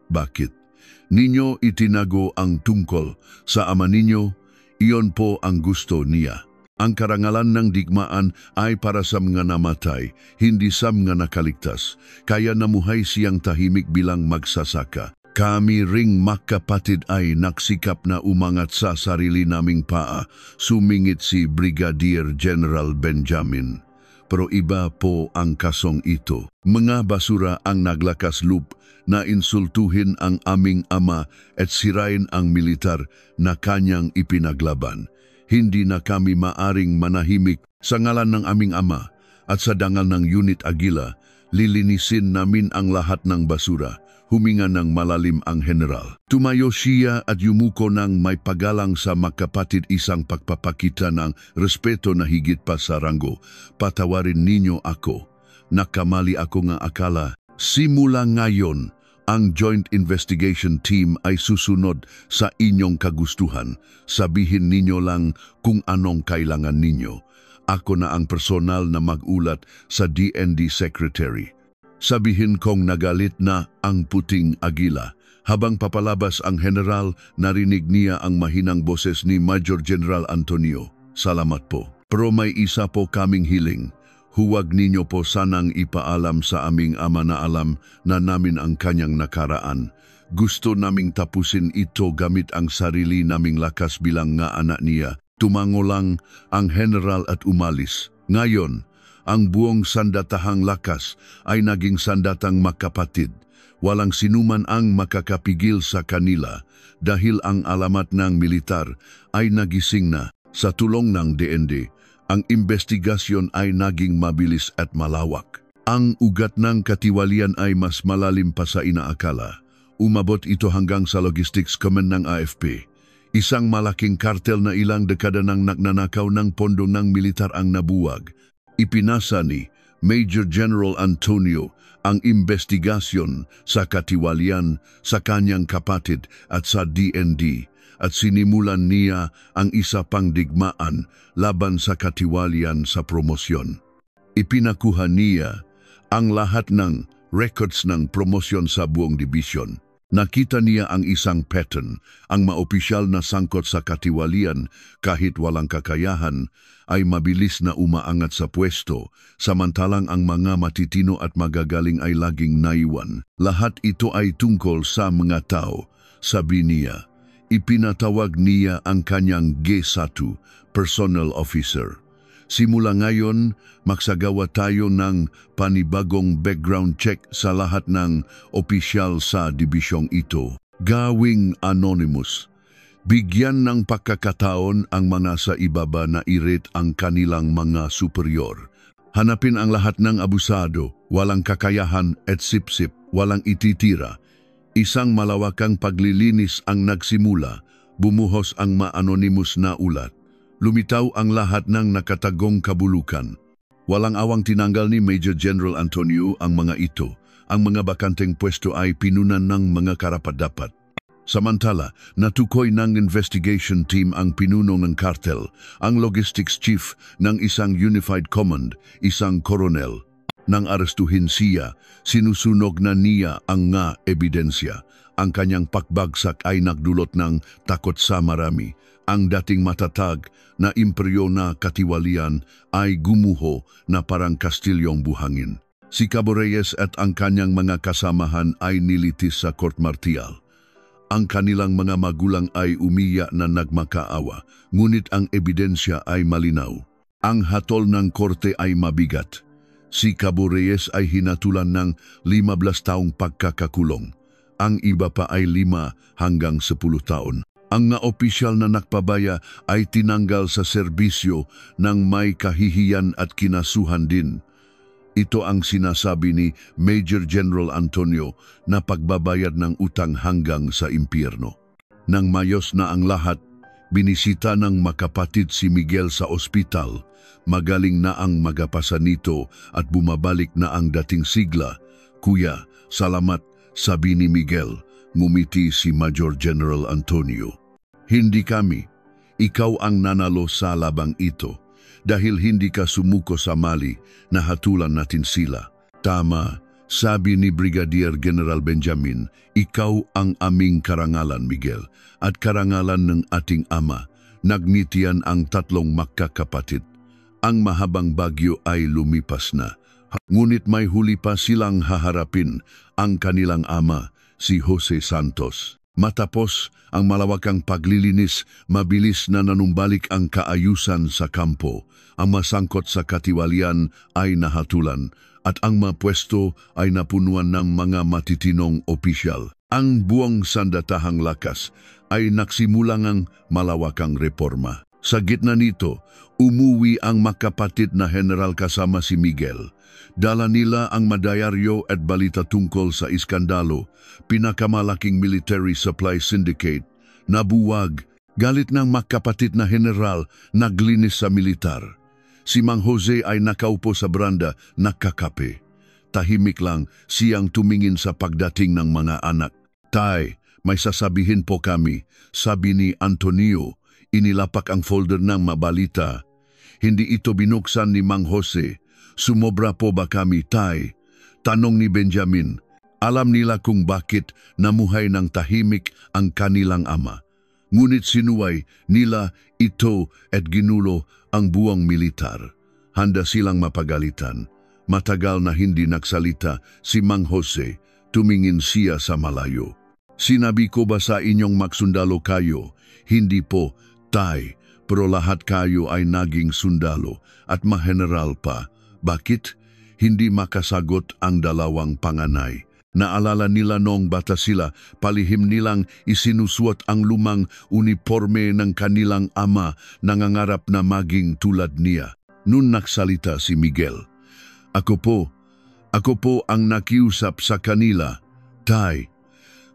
Ninyo itinago ang tungkol sa ama ninyo, iyon po ang gusto niya. Ang karangalan ng digmaan ay para sa mga namatay, hindi sa mga nakaligtas, kaya namuhay siyang tahimik bilang magsasaka. Kami ring magkapatid ay naksikap na umangat sa sarili naming paa, sumingit si Brigadier General Benjamin. Pero iba po ang kasong ito. Mga basura ang naglakas loob na insultuhin ang aming ama at sirain ang militar na kanyang ipinaglaban. Hindi na kami maaring manahimik sa ngalan ng aming ama at sa dangal ng Unit Aguila, lilinisin namin ang lahat ng basura. Huminga ng malalim ang general. Tumayo siya at yumuko ng may pagalang sa magkapatid, isang pagpapakita ng respeto na higit pa sa ranggo. Patawarin ninyo ako. nakamali ako nga akala. Simula ngayon, ang Joint Investigation Team ay susunod sa inyong kagustuhan. Sabihin ninyo lang kung anong kailangan ninyo. Ako na ang personal na mag-ulat sa DND Secretary. Sabihin kong nagalit na ang puting agila. Habang papalabas ang general, narinig niya ang mahinang boses ni Major General Antonio. Salamat po. Pero may isa po kaming hiling. Huwag ninyo po sanang ipaalam sa aming ama na alam na namin ang kanyang nakaraan. Gusto naming tapusin ito gamit ang sarili naming lakas bilang nga anak niya. Tumango lang ang general at umalis. Ngayon, ang buong sandatahang lakas ay naging sandatang magkapatid. Walang sinuman ang makakapigil sa kanila dahil ang alamat ng militar ay nagising na. Sa tulong ng DND, ang investigasyon ay naging mabilis at malawak. Ang ugat ng katiwalian ay mas malalim pa sa inaakala. Umabot ito hanggang sa Logistics Command ng AFP. Isang malaking kartel na ilang dekada nang nagnanakaw ng pondo ng militar ang nabuwag. Ipinasa ni Major General Antonio ang investigasyon sa katiwalian sa kanyang kapatid at sa DND at sinimulan niya ang isa pang digmaan laban sa katiwalian sa promosyon. Ipinakuha niya ang lahat ng records ng promosyon sa buong dibisyon. Nakita niya ang isang pattern, ang maopisyal na sangkot sa katiwalian kahit walang kakayahan ay mabilis na umaangat sa pwesto, samantalang ang mga matitino at magagaling ay laging naiwan. Lahat ito ay tungkol sa mga tao, sabi niya. Ipinatawag niya ang kanyang G1 personnel officer. Simula ngayon, magsagawa tayo ng panibagong background check sa lahat ng opisyal sa dibisyong ito. Gawing anonymous. Bigyan ng pagkakataon ang mga sa ibaba na i-rate ang kanilang mga superior. Hanapin ang lahat ng abusado, walang kakayahan at sip-sip, walang ititira. Isang malawakang paglilinis ang nagsimula, bumuhos ang ma-anonymous na ulat. Lumitaw ang lahat ng nakatagong kabulukan. Walang awang tinanggal ni Major General Antonio ang mga ito. Ang mga bakanteng pwesto ay pinunan ng mga karapat-dapat. Samantala, natukoy ng investigation team ang pinuno ng kartel, ang logistics chief ng isang unified command, isang koronel. Nang arestuhin siya, sinusunog na niya ang nga ebidensya. Ang kanyang pakbagsak ay nagdulot ng takot sa marami. Ang dating matatag na imperyo na katiwalian ay gumuho na parang kastilyong buhangin. Si Cabo Reyes at ang kanyang mga kasamahan ay nilitis sa court martial. Ang kanilang mga magulang ay umiyak na nagmakaawa, ngunit ang ebidensya ay malinaw. Ang hatol ng korte ay mabigat. Si Cabo Reyes ay hinatulan ng 15 taong pagkakakulong. Ang iba pa ay 5 hanggang 10 taon. Ang nga opisyal na nakpabaya ay tinanggal sa serbisyo ng may kahihiyan at kinasuhan din. Ito ang sinasabi ni Major General Antonio na pagbabayad ng utang hanggang sa impyerno. Nang mayos na ang lahat, binisita ng makapatid si Miguel sa ospital. Magaling na ang magapasa nito at bumabalik na ang dating sigla. Kuya, salamat, sabi ni Miguel. Ngumiti si Major General Antonio. Hindi kami. Ikaw ang nanalo sa labang ito. Dahil hindi ka sumuko sa Mali, nahatulan natin sila. Tama, sabi ni Brigadier General Benjamin, ikaw ang aming karangalan, Miguel, at karangalan ng ating ama. Nagnitian ang 3 magkakapatid. Ang mahabang bagyo ay lumipas na. Ngunit may huli pa silang haharapin, ang kanilang ama, si Jose Santos. Matapos ang malawakang paglilinis, mabilis na nanumbalik ang kaayusan sa kampo. Ang masangkot sa katiwalian ay nahatulan at ang mga pwesto ay napunuan ng mga matitinong opisyal. Ang buong sandatahang lakas ay nagsimulang ang malawakang reforma. Sa gitna nito, umuwi ang makapatid na general kasama si Miguel. Dala nila ang madayaryo at balita tungkol sa iskandalo, pinakamalaking military supply syndicate, nabuwag, galit ng makapatid na general, naglinis sa militar. Si Mang Jose ay nakaupo sa beranda, nakakape. Tahimik lang siyang tumingin sa pagdating ng mga anak. Tay, may sasabihin po kami, sabi ni Antonio. Inilapak ang folder ng mabalita. Hindi ito binuksan ni Mang Jose. Sumobra po ba kami, Tay? Tanong ni Benjamin. Alam nila kung bakit namuhay ng tahimik ang kanilang ama. Ngunit sinuway nila ito at ginulo ang buwang militar. Handa silang mapagalitan. Matagal na hindi nagsalita si Mang Jose. Tumingin siya sa malayo. Sinabi ko ba sa inyong magsundalo kayo? Hindi po, Tay, pero lahat kayo ay naging sundalo at maheneral pa. Bakit? Hindi makasagot ang dalawang panganay. Naalala nila noong bata sila, palihim nilang isinusuot ang lumang uniforme ng kanilang ama, nangangarap na maging tulad niya. Noon nagsalita si Miguel. Ako po ang nakiusap sa kanila. Tay,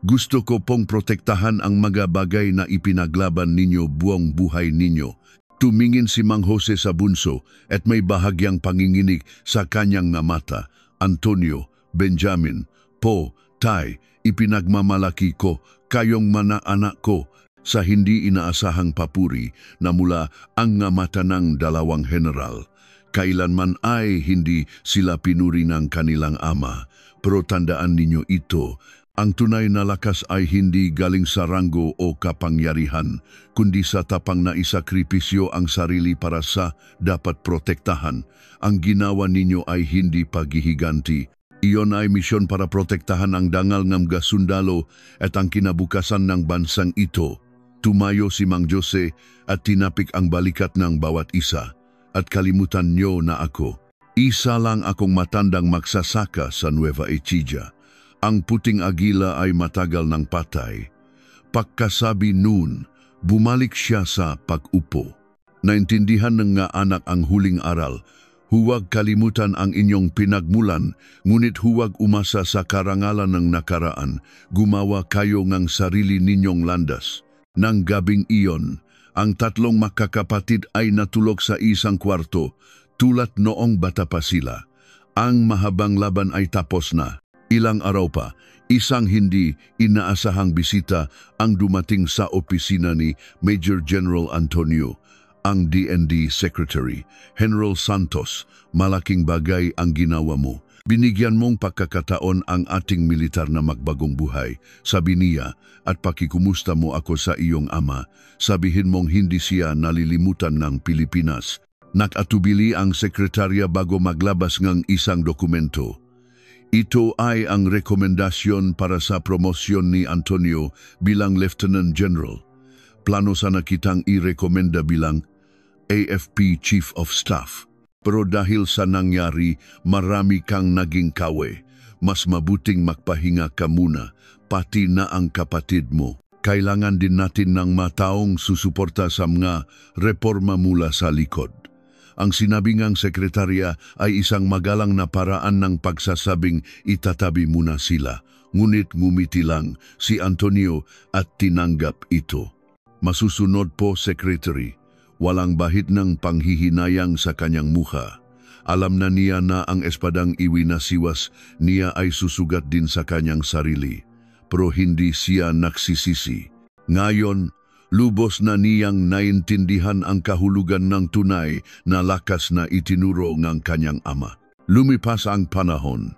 gusto ko pong protektahan ang mga bagay na ipinaglaban ninyo buong buhay ninyo. Tumingin si Mang Jose sa bunso at may bahagyang panginginig sa kanyang na mata. Antonio, Benjamin, po, Tay, ipinagmamalaki ko kayong mga anak ko sa hindi inaasahang papuri na mula ang mata ng dalawang general. Kailanman ay hindi sila pinuri ng kanilang ama, pero tandaan ninyo ito. Ang tunay na lakas ay hindi galing sa ranggo o kapangyarihan, kundi sa tapang na isakripisyo ang sarili para sa dapat protektahan. Ang ginawa ninyo ay hindi paghihiganti. Iyon ay misyon para protektahan ang dangal ng mga sundalo at ang kinabukasan ng bansang ito. Tumayo si Mang Jose at tinapik ang balikat ng bawat isa. At kalimutan nyo na ako. Isa lang akong matandang magsasaka sa Nueva Ecija. Ang puting agila ay matagal ng patay. Pagkasabi noon, bumalik siya sa pag-upo. Naintindihan ng nga anak ang huling aral. Huwag kalimutan ang inyong pinagmulan, ngunit huwag umasa sa karangalan ng nakaraan. Gumawa kayo ng sarili ninyong landas. Nang gabing iyon, ang tatlong magkakapatid ay natulog sa isang kwarto, tulad noong bata pa sila. Ang mahabang laban ay tapos na. Ilang araw pa, isang hindi inaasahang bisita ang dumating sa opisina ni Major General Antonio, ang DND Secretary. General Santos, malaking bagay ang ginawa mo. Binigyan mong pagkakataon ang ating militar na magbagong buhay, sabi niya, at pakikumusta mo ako sa iyong ama. Sabihin mong hindi siya nalilimutan ng Pilipinas. Nakatubili ang sekretarya bago maglabas ng isang dokumento. Ito ay ang rekomendasyon para sa promosyon ni Antonio bilang Lieutenant General. Plano sana kitang irekomenda bilang AFP Chief of Staff. Pero dahil sa nangyari, marami kang naging kawe. Mas mabuting magpahinga ka muna, pati na ang kapatid mo. Kailangan din natin ng mataong susuporta sa mga reforma mula sa likod. Ang sinabi ngang sekretarya ay isang magalang na paraan ng pagsasabing itatabi muna sila. Ngunit ngumiti lang si Antonio at tinanggap ito. Masusunod po, Secretary. Walang bahid ng panghihinayang sa kanyang mukha. Alam na niya na ang espadang iwinasiwas niya ay susugat din sa kanyang sarili. Pero hindi siya nagsisisi. Ngayon, lubos na niyang naintindihan ang kahulugan ng tunay na lakas na itinuro ng kanyang ama. Lumipas ang panahon.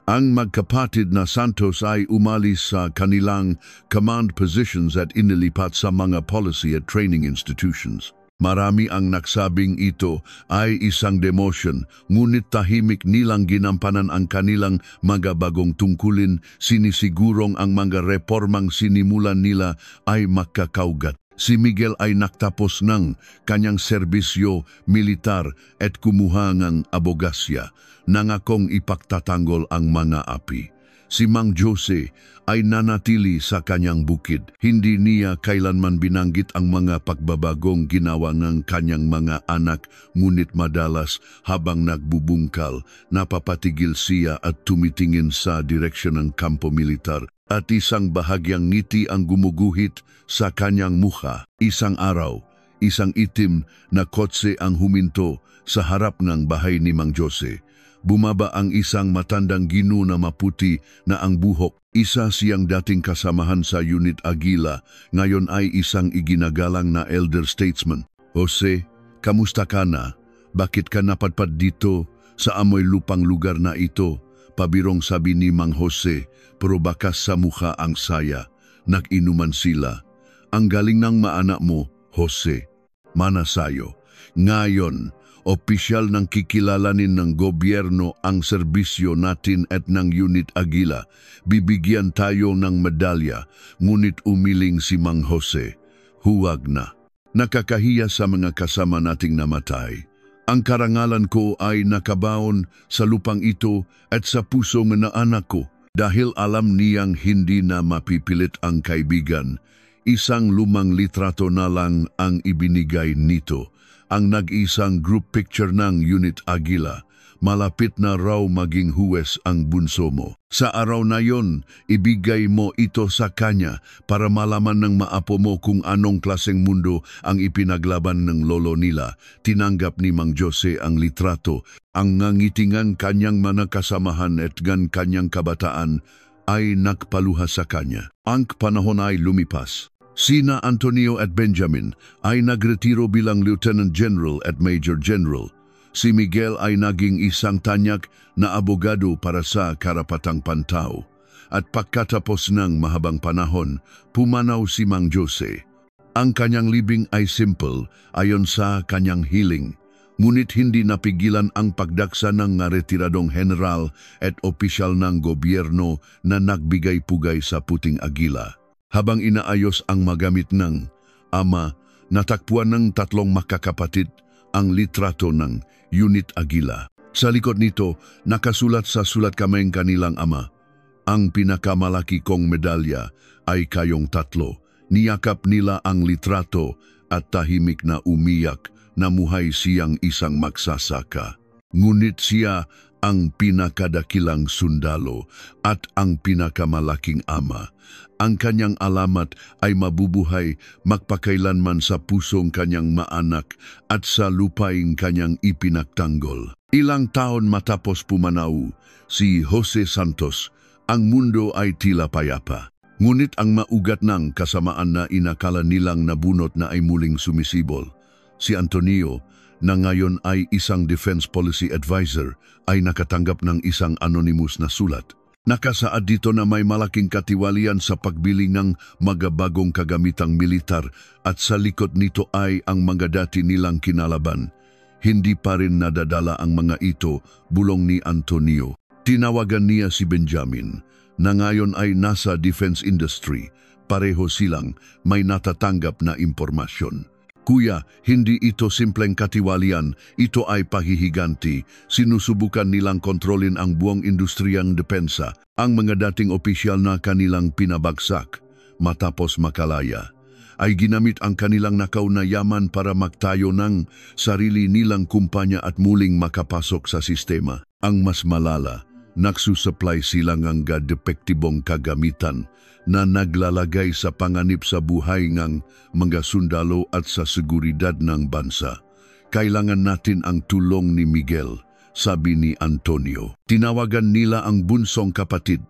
Ang magkapatid na Santos ay umalis sa kanilang command positions at inilipat sa mga policy at training institutions. Marami ang nagsabing ito ay isang demotion, ngunit tahimik nilang ginampanan ang kanilang mga bagong tungkulin, sinisigurong ang mga reformang sinimulan nila ay makakaugat. Si Miguel ay naktapos ng kanyang serbisyo militar at kumuha ng abogasya, nangakong ipagtatanggol ang mga api. Si Mang Jose ay nanatili sa kanyang bukid. Hindi niya kailanman binanggit ang mga pagbabagong ginawa ng kanyang mga anak, ngunit madalas habang nagbubungkal, napapatigil siya at tumitingin sa direksyon ng kampo militar at isang bahagyang ngiti ang gumuguhit sa kanyang mukha. Isang araw, isang itim na kotse ang huminto sa harap ng bahay ni Mang Jose. Bumaba ang isang matandang Gino na maputi na ang buhok. Isa siyang dating kasamahan sa Unit Aguila, ngayon ay isang iginagalang na elder statesman. Jose, kamusta ka na? Bakit ka napadpad dito sa amoy lupang lugar na ito? Pabirong sabi ni Mang Jose, pero bakas sa mukha ang saya. Nag-inuman sila. Ang galing ng maanak mo, Jose. Mana sayo. Ngayon, opisyal ng kikilalanin ng gobyerno ang serbisyo natin at ng Unit Aguila. Bibigyan tayo ng medalya, ngunit umiling si Mang Jose. Huwag na. Nakakahiya sa mga kasama nating namatay. Ang karangalan ko ay nakabaon sa lupang ito at sa puso ng anak ko. Dahil alam niyang hindi na mapipilit ang kaibigan, isang lumang litrato na lang ang ibinigay nito. Ang nag-isang group picture ng Unit Aguila, malapit na raw maging huwes ang bunso mo. Sa araw na yon, ibigay mo ito sa kanya para malaman ng maapo mo kung anong klaseng mundo ang ipinaglaban ng lolo nila. Tinanggap ni Mang Jose ang litrato. Ang nangitingan kanyang manakasamahan at kanyang kabataan ay nagpaluha sa kanya. Ang panahon ay lumipas. Sina Antonio at Benjamin ay nagretiro bilang Lieutenant General at Major General. Si Miguel ay naging isang tanyak na abogado para sa karapatang pantao. At pagkatapos ng mahabang panahon, pumanaw si Mang Jose. Ang kanyang libing ay simple ayon sa kanyang hiling. Ngunit hindi napigilan ang pagdaksa ng retiradong general at opisyal ng gobyerno na nagbigay-pugay sa Puting Aguila. Habang inaayos ang magamit ng ama, natakpuan ng tatlong makakapatid ang litrato ng Unit Aguila. Sa likod nito, nakasulat sa sulat kamay kanilang ama, ang pinakamalaki kong medalya ay kayong tatlo. Niyakap nila ang litrato at tahimik na umiyak na muhay siyang isang magsasaka. Ngunit siya ang pinakadakilang sundalo at ang pinakamalaking ama. Ang kanyang alamat ay mabubuhay magpakailanman sa pusong kanyang maanak at sa lupaing kanyang ipinagtanggol. Ilang taon matapos pumanaw si Jose Santos, ang mundo ay tila payapa. Ngunit ang maugat ng kasamaan na inakala nilang nabunot na ay muling sumisibol. Si Antonio, na ngayon ay isang defense policy advisor, ay nakatanggap ng isang anonymous na sulat. Nakasaad dito na may malaking katiwalian sa pagbili ng magabagong kagamitang militar at sa likod nito ay ang mga dati nilang kinalaban. Hindi pa rin nadadala ang mga ito, bulong ni Antonio. Tinawagan niya si Benjamin, na ngayon ay nasa defense industry. Pareho silang may natatanggap na impormasyon. Kuya, hindi ito simpleng katiwalian, ito ay pahihiganti. Sinusubukan nilang kontrolin ang buong industriyang depensa, ang mga dating opisyal na kanilang pinabagsak. Matapos makalaya, ay ginamit ang kanilang nakaw na yaman para magtayo ng sarili nilang kumpanya at muling makapasok sa sistema. Ang mas malala, nagsusupply silang ang depektibong kagamitan na naglalagay sa panganib sa buhay ng mga sundalo at sa seguridad ng bansa. Kailangan natin ang tulong ni Miguel, sabi ni Antonio. Tinawagan nila ang bunsong kapatid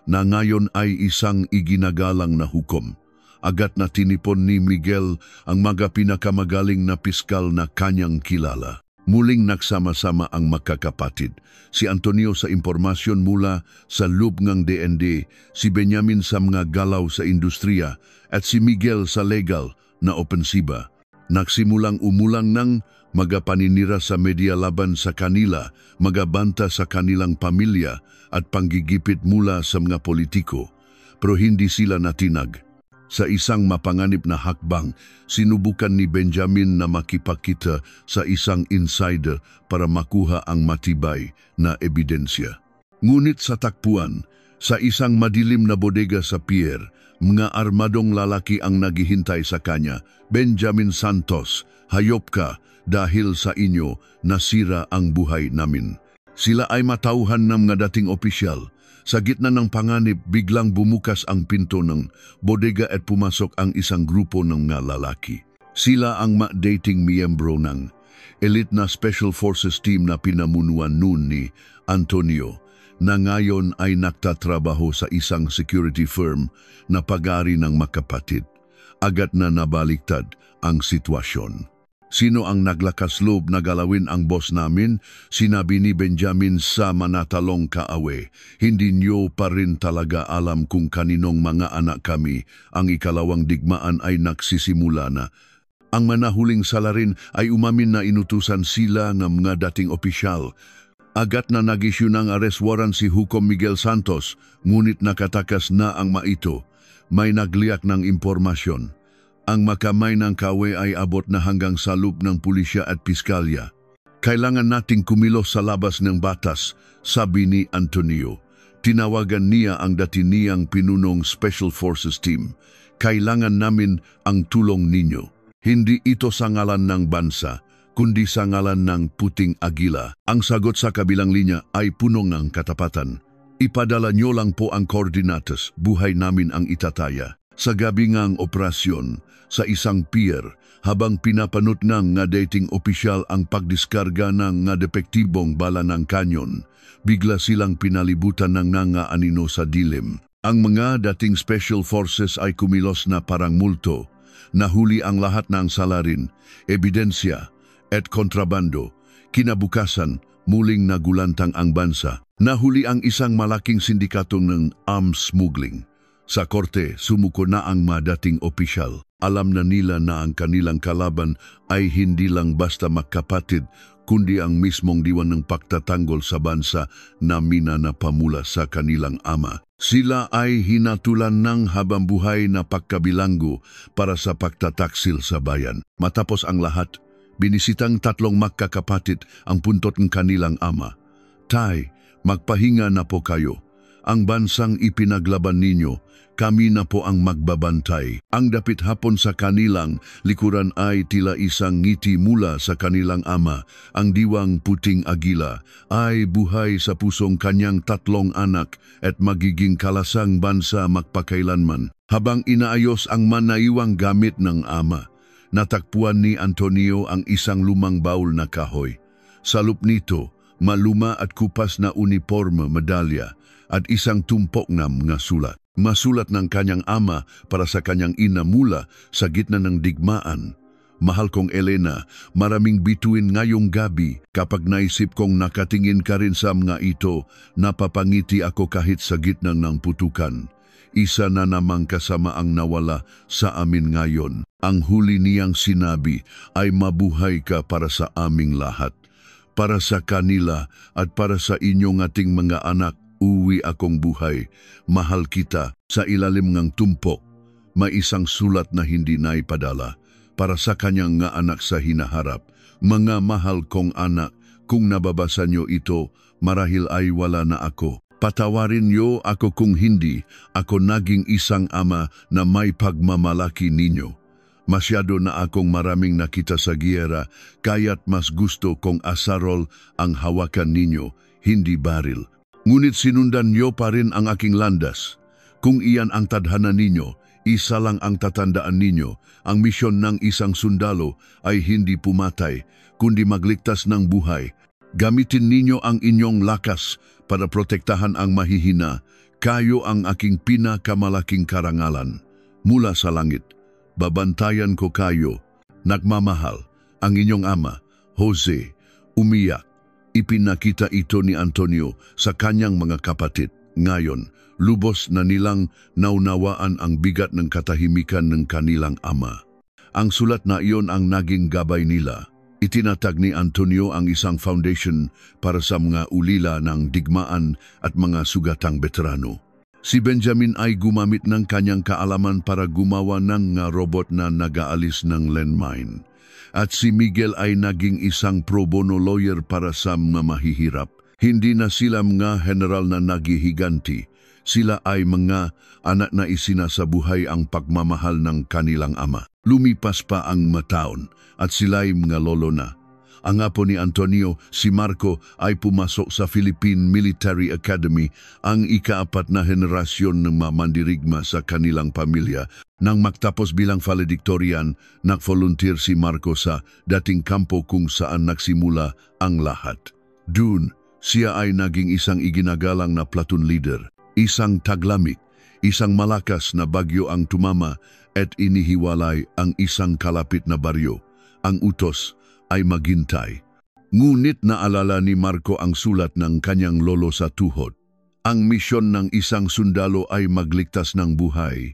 na ngayon ay isang iginagalang na hukom. Agad na tinipon ni Miguel ang mga pinakamagaling na piskal na kanyang kilala. Muling nagsama-sama ang magkakapatid. Si Antonio sa impormasyon mula sa loob ng DND, si Benjamin sa mga galaw sa industriya, at si Miguel sa legal na opensiba. Nagsimulang umulang ng magapaninira sa media laban sa kanila, magabanta sa kanilang pamilya at panggigipit mula sa mga politiko. Pero hindi sila natinag. Sa isang mapanganib na hakbang, sinubukan ni Benjamin na makipagkita sa isang insider para makuha ang matibay na ebidensya. Ngunit sa takpuan, sa isang madilim na bodega sa pier, mga armadong lalaki ang naghihintay sa kanya. Benjamin Santos, hayop ka dahil sa inyo nasira ang buhay namin. Sila ay matauhan ng mga dating opisyal. Sa gitna ng panganib, biglang bumukas ang pinto ng bodega at pumasok ang isang grupo ng mga lalaki. Sila ang dating miyembro ng elite na Special Forces team na pinamunuan noon ni Antonio, na ngayon ay nagtatrabaho sa isang security firm na pag-ari ng magkapatid. Agad na nabaliktad ang sitwasyon. Sino ang naglakas loob na galawin ang boss namin? Sinabi ni Benjamin sa manatalong kaawe. Hindi niyo pa rin talaga alam kung kaninong mga anak kami. Ang ikalawang digmaan ay nagsisimula na. Ang manahuling salarin ay umamin na inutusan sila ng mga dating opisyal. Agad na nag-issue ng arrest warrant si Hukom Miguel Santos, ngunit nakatakas na ang maito. May nagliyak ng impormasyon. Ang makamay ng kawe ay abot na hanggang sa loob ng pulisya at piskalya. Kailangan nating kumilos sa labas ng batas, sabi ni Antonio. Tinawagan niya ang dati niyang pinunong Special Forces Team. Kailangan namin ang tulong ninyo. Hindi ito sa ngalan ng bansa, kundi sa ngalan ng Puting Agila. Ang sagot sa kabilang linya ay punong ng katapatan. Ipadala nyo lang po ang koordinates, buhay namin ang itataya. Sa gabi ngang operasyon, sa isang pier, habang pinapanot ng nga dating opisyal ang pagdiskarga ng nga depektibong bala ng kanyon, bigla silang pinalibutan ng nga anino sa dilim. Ang mga dating Special Forces ay kumilos na parang multo. Nahuli ang lahat ng salarin, ebidensya, at kontrabando. Kinabukasan, muling nagulantang ang bansa. Nahuli ang isang malaking sindikato ng arms smuggling. Sa korte, sumuko na ang madating opisyal. Alam na nila na ang kanilang kalaban ay hindi lang basta magkapatid, kundi ang mismong diwan ng pagtatanggol sa bansa na minanapamula sa kanilang ama. Sila ay hinatulan ng habambuhay na pagkabilanggo para sa pagtataksil sa bayan. Matapos ang lahat, binisitang tatlong magkakapatid ang puntot ng kanilang ama. Tay, magpahinga na po kayo. Ang bansang ipinaglaban ninyo, kami na po ang magbabantay. Ang dapit hapon sa kanilang likuran ay tila isang ngiti mula sa kanilang ama. Ang diwang Puting Agila ay buhay sa pusong kanyang tatlong anak at magiging kalasang bansa magpakailanman. Habang inaayos ang manaiwang gamit ng ama, natakpuan ni Antonio ang isang lumang baul na kahoy. Sa loob nito, maluma at kupas na uniforme, medalya at isang tumpok na mga sulat. Masulat ng kanyang ama para sa kanyang ina mula sa gitna ng digmaan. Mahal kong Elena, maraming bituin ngayong gabi. Kapag naisip kong nakatingin ka rin sa mga ito, napapangiti ako kahit sa gitna ng putukan. Isa na namang kasama ang nawala sa amin ngayon. Ang huli niyang sinabi ay mabuhay ka para sa aming lahat. Para sa kanila at para sa inyong ating mga anak. Uwi akong buhay, mahal kita. Sa ilalim ng tumpok, may isang sulat na hindi naipadala para sa kanyang nga anak sa hinaharap. Mga mahal kong anak, kung nababasa niyo ito, marahil ay wala na ako. Patawarin niyo ako kung hindi, ako naging isang ama na may pagmamalaki ninyo. Masyado na akong maraming nakita sa giyera, kaya't mas gusto kong asarol ang hawakan ninyo, hindi baril. Ngunit sinundan niyo pa rin ang aking landas. Kung iyan ang tadhana ninyo, isa lang ang tatandaan ninyo. Ang misyon ng isang sundalo ay hindi pumatay, kundi magligtas ng buhay. Gamitin ninyo ang inyong lakas para protektahan ang mahihina. Kayo ang aking pinakamalaking karangalan. Mula sa langit, babantayan ko kayo. Nagmamahal, ang inyong ama, Jose. Umiyak. Ipinakita ito ni Antonio sa kanyang mga kapatid. Ngayon, lubos na nilang naunawaan ang bigat ng katahimikan ng kanilang ama. Ang sulat na iyon ang naging gabay nila. Itinatag ni Antonio ang isang foundation para sa mga ulila ng digmaan at mga sugatang veterano. Si Benjamin ay gumamit ng kanyang kaalaman para gumawa ng robot na nag-aalis ng landmine. At si Miguel ay naging isang pro bono lawyer para sa mga mahihirap. Hindi na sila mga general na naghihiganti. Sila ay mga anak na isinasabuhay ang pagmamahal ng kanilang ama. Lumipas pa ang mataon at sila ay mga lolo na. Ang apo ni Antonio, si Marco, ay pumasok sa Philippine Military Academy, ang ikaapat na henerasyon ng mamandirigma sa kanilang pamilya. Nang magtapos bilang valedictorian, nag-volunteer si Marco sa dating kampo kung saan nagsimula ang lahat. Doon, siya ay naging isang iginagalang na platoon leader, isang taglamik, isang malakas na bagyo ang tumama at inihiwalay ang isang kalapit na baryo. Ang utos ay maghintay. Ngunit naalala ni Marco ang sulat ng kanyang lolo sa tuhod. Ang misyon ng isang sundalo ay magligtas ng buhay.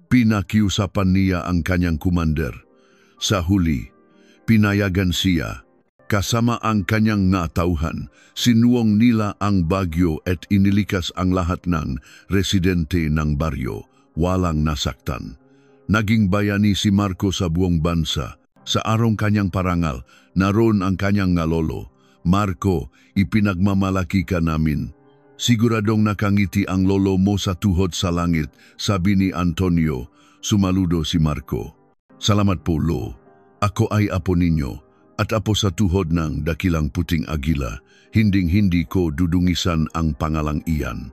Pinakiusapan niya ang kanyang kumander. Sa huli, pinayagan siya. Kasama ang kanyang natauhan, sinuong nila ang bagyo at inilikas ang lahat ng residente ng baryo, walang nasaktan. Naging bayani si Marco sa buong bansa. Sa araw kanyang parangal, naroon ang kanyang lolo. Marco, ipinagmamalaki ka namin. Siguradong nakangiti ang lolo mo sa tuhod sa langit, sabi ni Antonio. Sumaludo si Marco. Salamat po, Lo. Ako ay apo ninyo at apo sa tuhod ng dakilang puting agila. Hinding-hindi ko dudungisan ang pangalang iyan.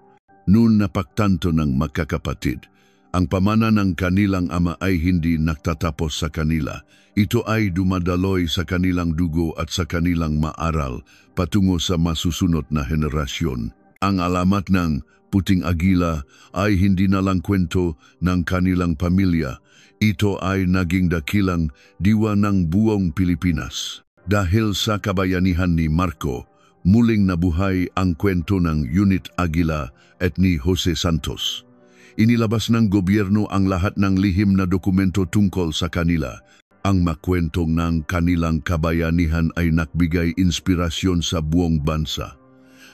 Noon napagtanto ng magkakapatid, ang pamana ng kanilang ama ay hindi nagtatapos sa kanila. Ito ay dumadaloy sa kanilang dugo at sa kanilang maaral patungo sa masusunod na henerasyon. Ang alamat ng puting agila ay hindi na lang kwento ng kanilang pamilya. Ito ay naging dakilang diwa ng buong Pilipinas. Dahil sa kabayanihan ni Marco, muling nabuhay ang kwento ng Unit Agila at ni Jose Santos. Inilabas ng gobyerno ang lahat ng lihim na dokumento tungkol sa kanila. Ang makwentong ng kanilang kabayanihan ay nagbigay inspirasyon sa buong bansa.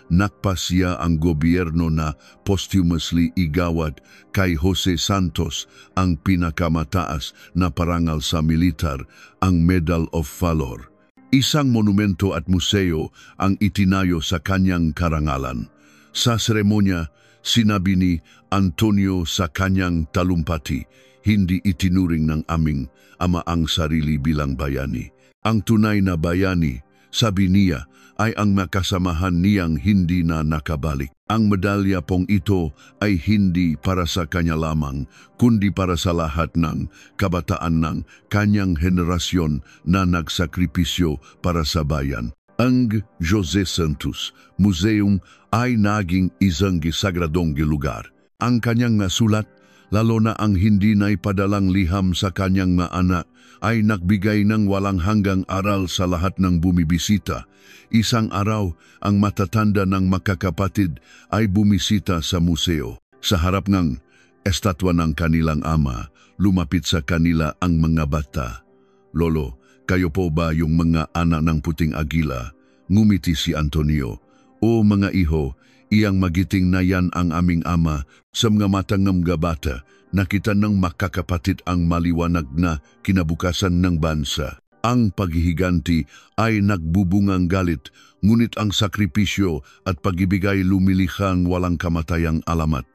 Nakpasya ang gobyerno na posthumously igawad kay Jose Santos ang pinakamataas na parangal sa militar, ang Medal of Valor. Isang monumento at museo ang itinayo sa kanyang karangalan. Sa seremonya, sinabi ni Antonio sa kanyang talumpati, hindi itinuring ng aming ama ang sarili bilang bayani. Ang tunay na bayani, sabi niya, ay ang makasamahan niyang hindi na nakabalik. Ang medalya pong ito ay hindi para sa kanya lamang, kundi para sa lahat ng kabataan ng kanyang henerasyon na nagsakripisyo para sa bayan. Ang Jose Santos Museum ay naging isang gisagradong lugar. Ang kanyang nasulat, lalo na ang hindi na ipadalang liham sa kanyang mga anak, ay nagbigay ng walang hanggang aral sa lahat ng bumibisita. Isang araw, ang matatanda ng magkakapatid ay bumisita sa museo. Sa harap ng estatwa ng kanilang ama, lumapit sa kanila ang mga bata. Lolo, kayo po ba yung mga anak ng puting agila? Ngumiti si Antonio. O mga iho, iyang magiting na yan ang aming ama. Sa mga matang ng mga bata, nakita ng makakapatid ang maliwanag na kinabukasan ng bansa. Ang paghihiganti ay nagbubungang galit, ngunit ang sakripisyo at pag-ibigay lumilihang walang kamatayang alamat.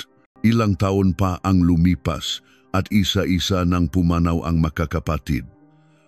Ilang taon pa ang lumipas at isa-isa nang pumanaw ang makakapatid.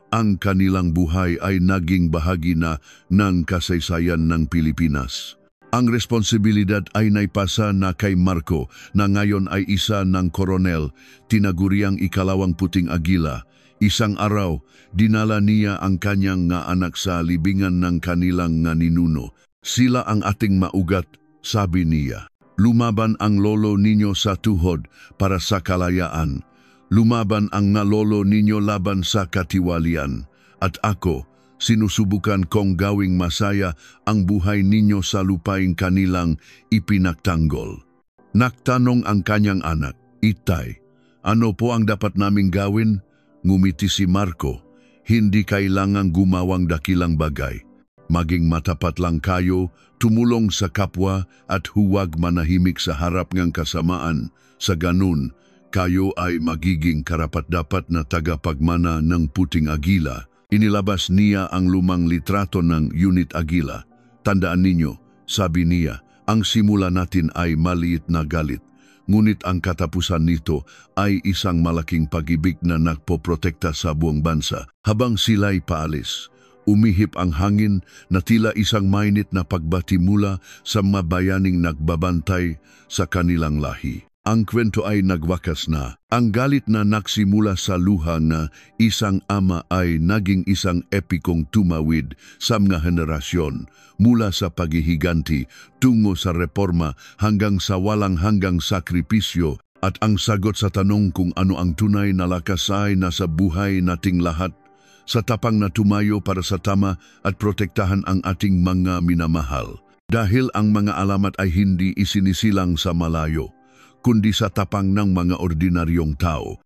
Ang kanilang buhay ay naging bahagi na ng kasaysayan ng Pilipinas. Ang responsibilidad ay naipasa na kay Marco na ngayon ay isa ng koronel, tinaguriang ikalawang puting agila. Isang araw, dinala niya ang kanyang nga anak sa libingan ng kanilang nga ninuno. Sila ang ating maugat, sabi niya. Lumaban ang lolo ninyo sa tuhod para sa kalayaan. Lumaban ang nga lolo ninyo laban sa katiwalian. At ako, sinusubukan kong gawing masaya ang buhay ninyo sa lupaing kanilang ipinagtanggol. Nagtanong ang kanyang anak, Itay, ano po ang dapat naming gawin? Ngumiti si Marco, hindi kailangang gumawang dakilang bagay. Maging matapat lang kayo, tumulong sa kapwa at huwag manahimik sa harap ng kasamaan. Sa ganun, kayo ay magiging karapat-dapat na tagapagmana ng puting agila. Inilabas niya ang lumang litrato ng Unit Agila. Tandaan ninyo, sabi niya, ang simula natin ay maliit na galit. Ngunit ang katapusan nito ay isang malaking pag-ibig na nagpoprotekta sa buong bansa. Habang sila'y paalis, Umihip ang hangin na tila isang mainit na pagbati mula sa mabayaning nagbabantay sa kanilang lahi. Ang kwento ay nagwakas na. Ang galit na nagsimula sa luha na isang ama ay naging isang epikong tumawid sa mga henerasyon mula sa paghihiganti tungo sa reforma hanggang sa walang hanggang sakripisyo. At ang sagot sa tanong kung ano ang tunay na lakas ay nasa buhay nating lahat, sa tapang na tumayo para sa tama at protektahan ang ating mga minamahal. Dahil ang mga alamat ay hindi isinisilang sa malayo, kundi sa tapang ng mga ordinaryong tao.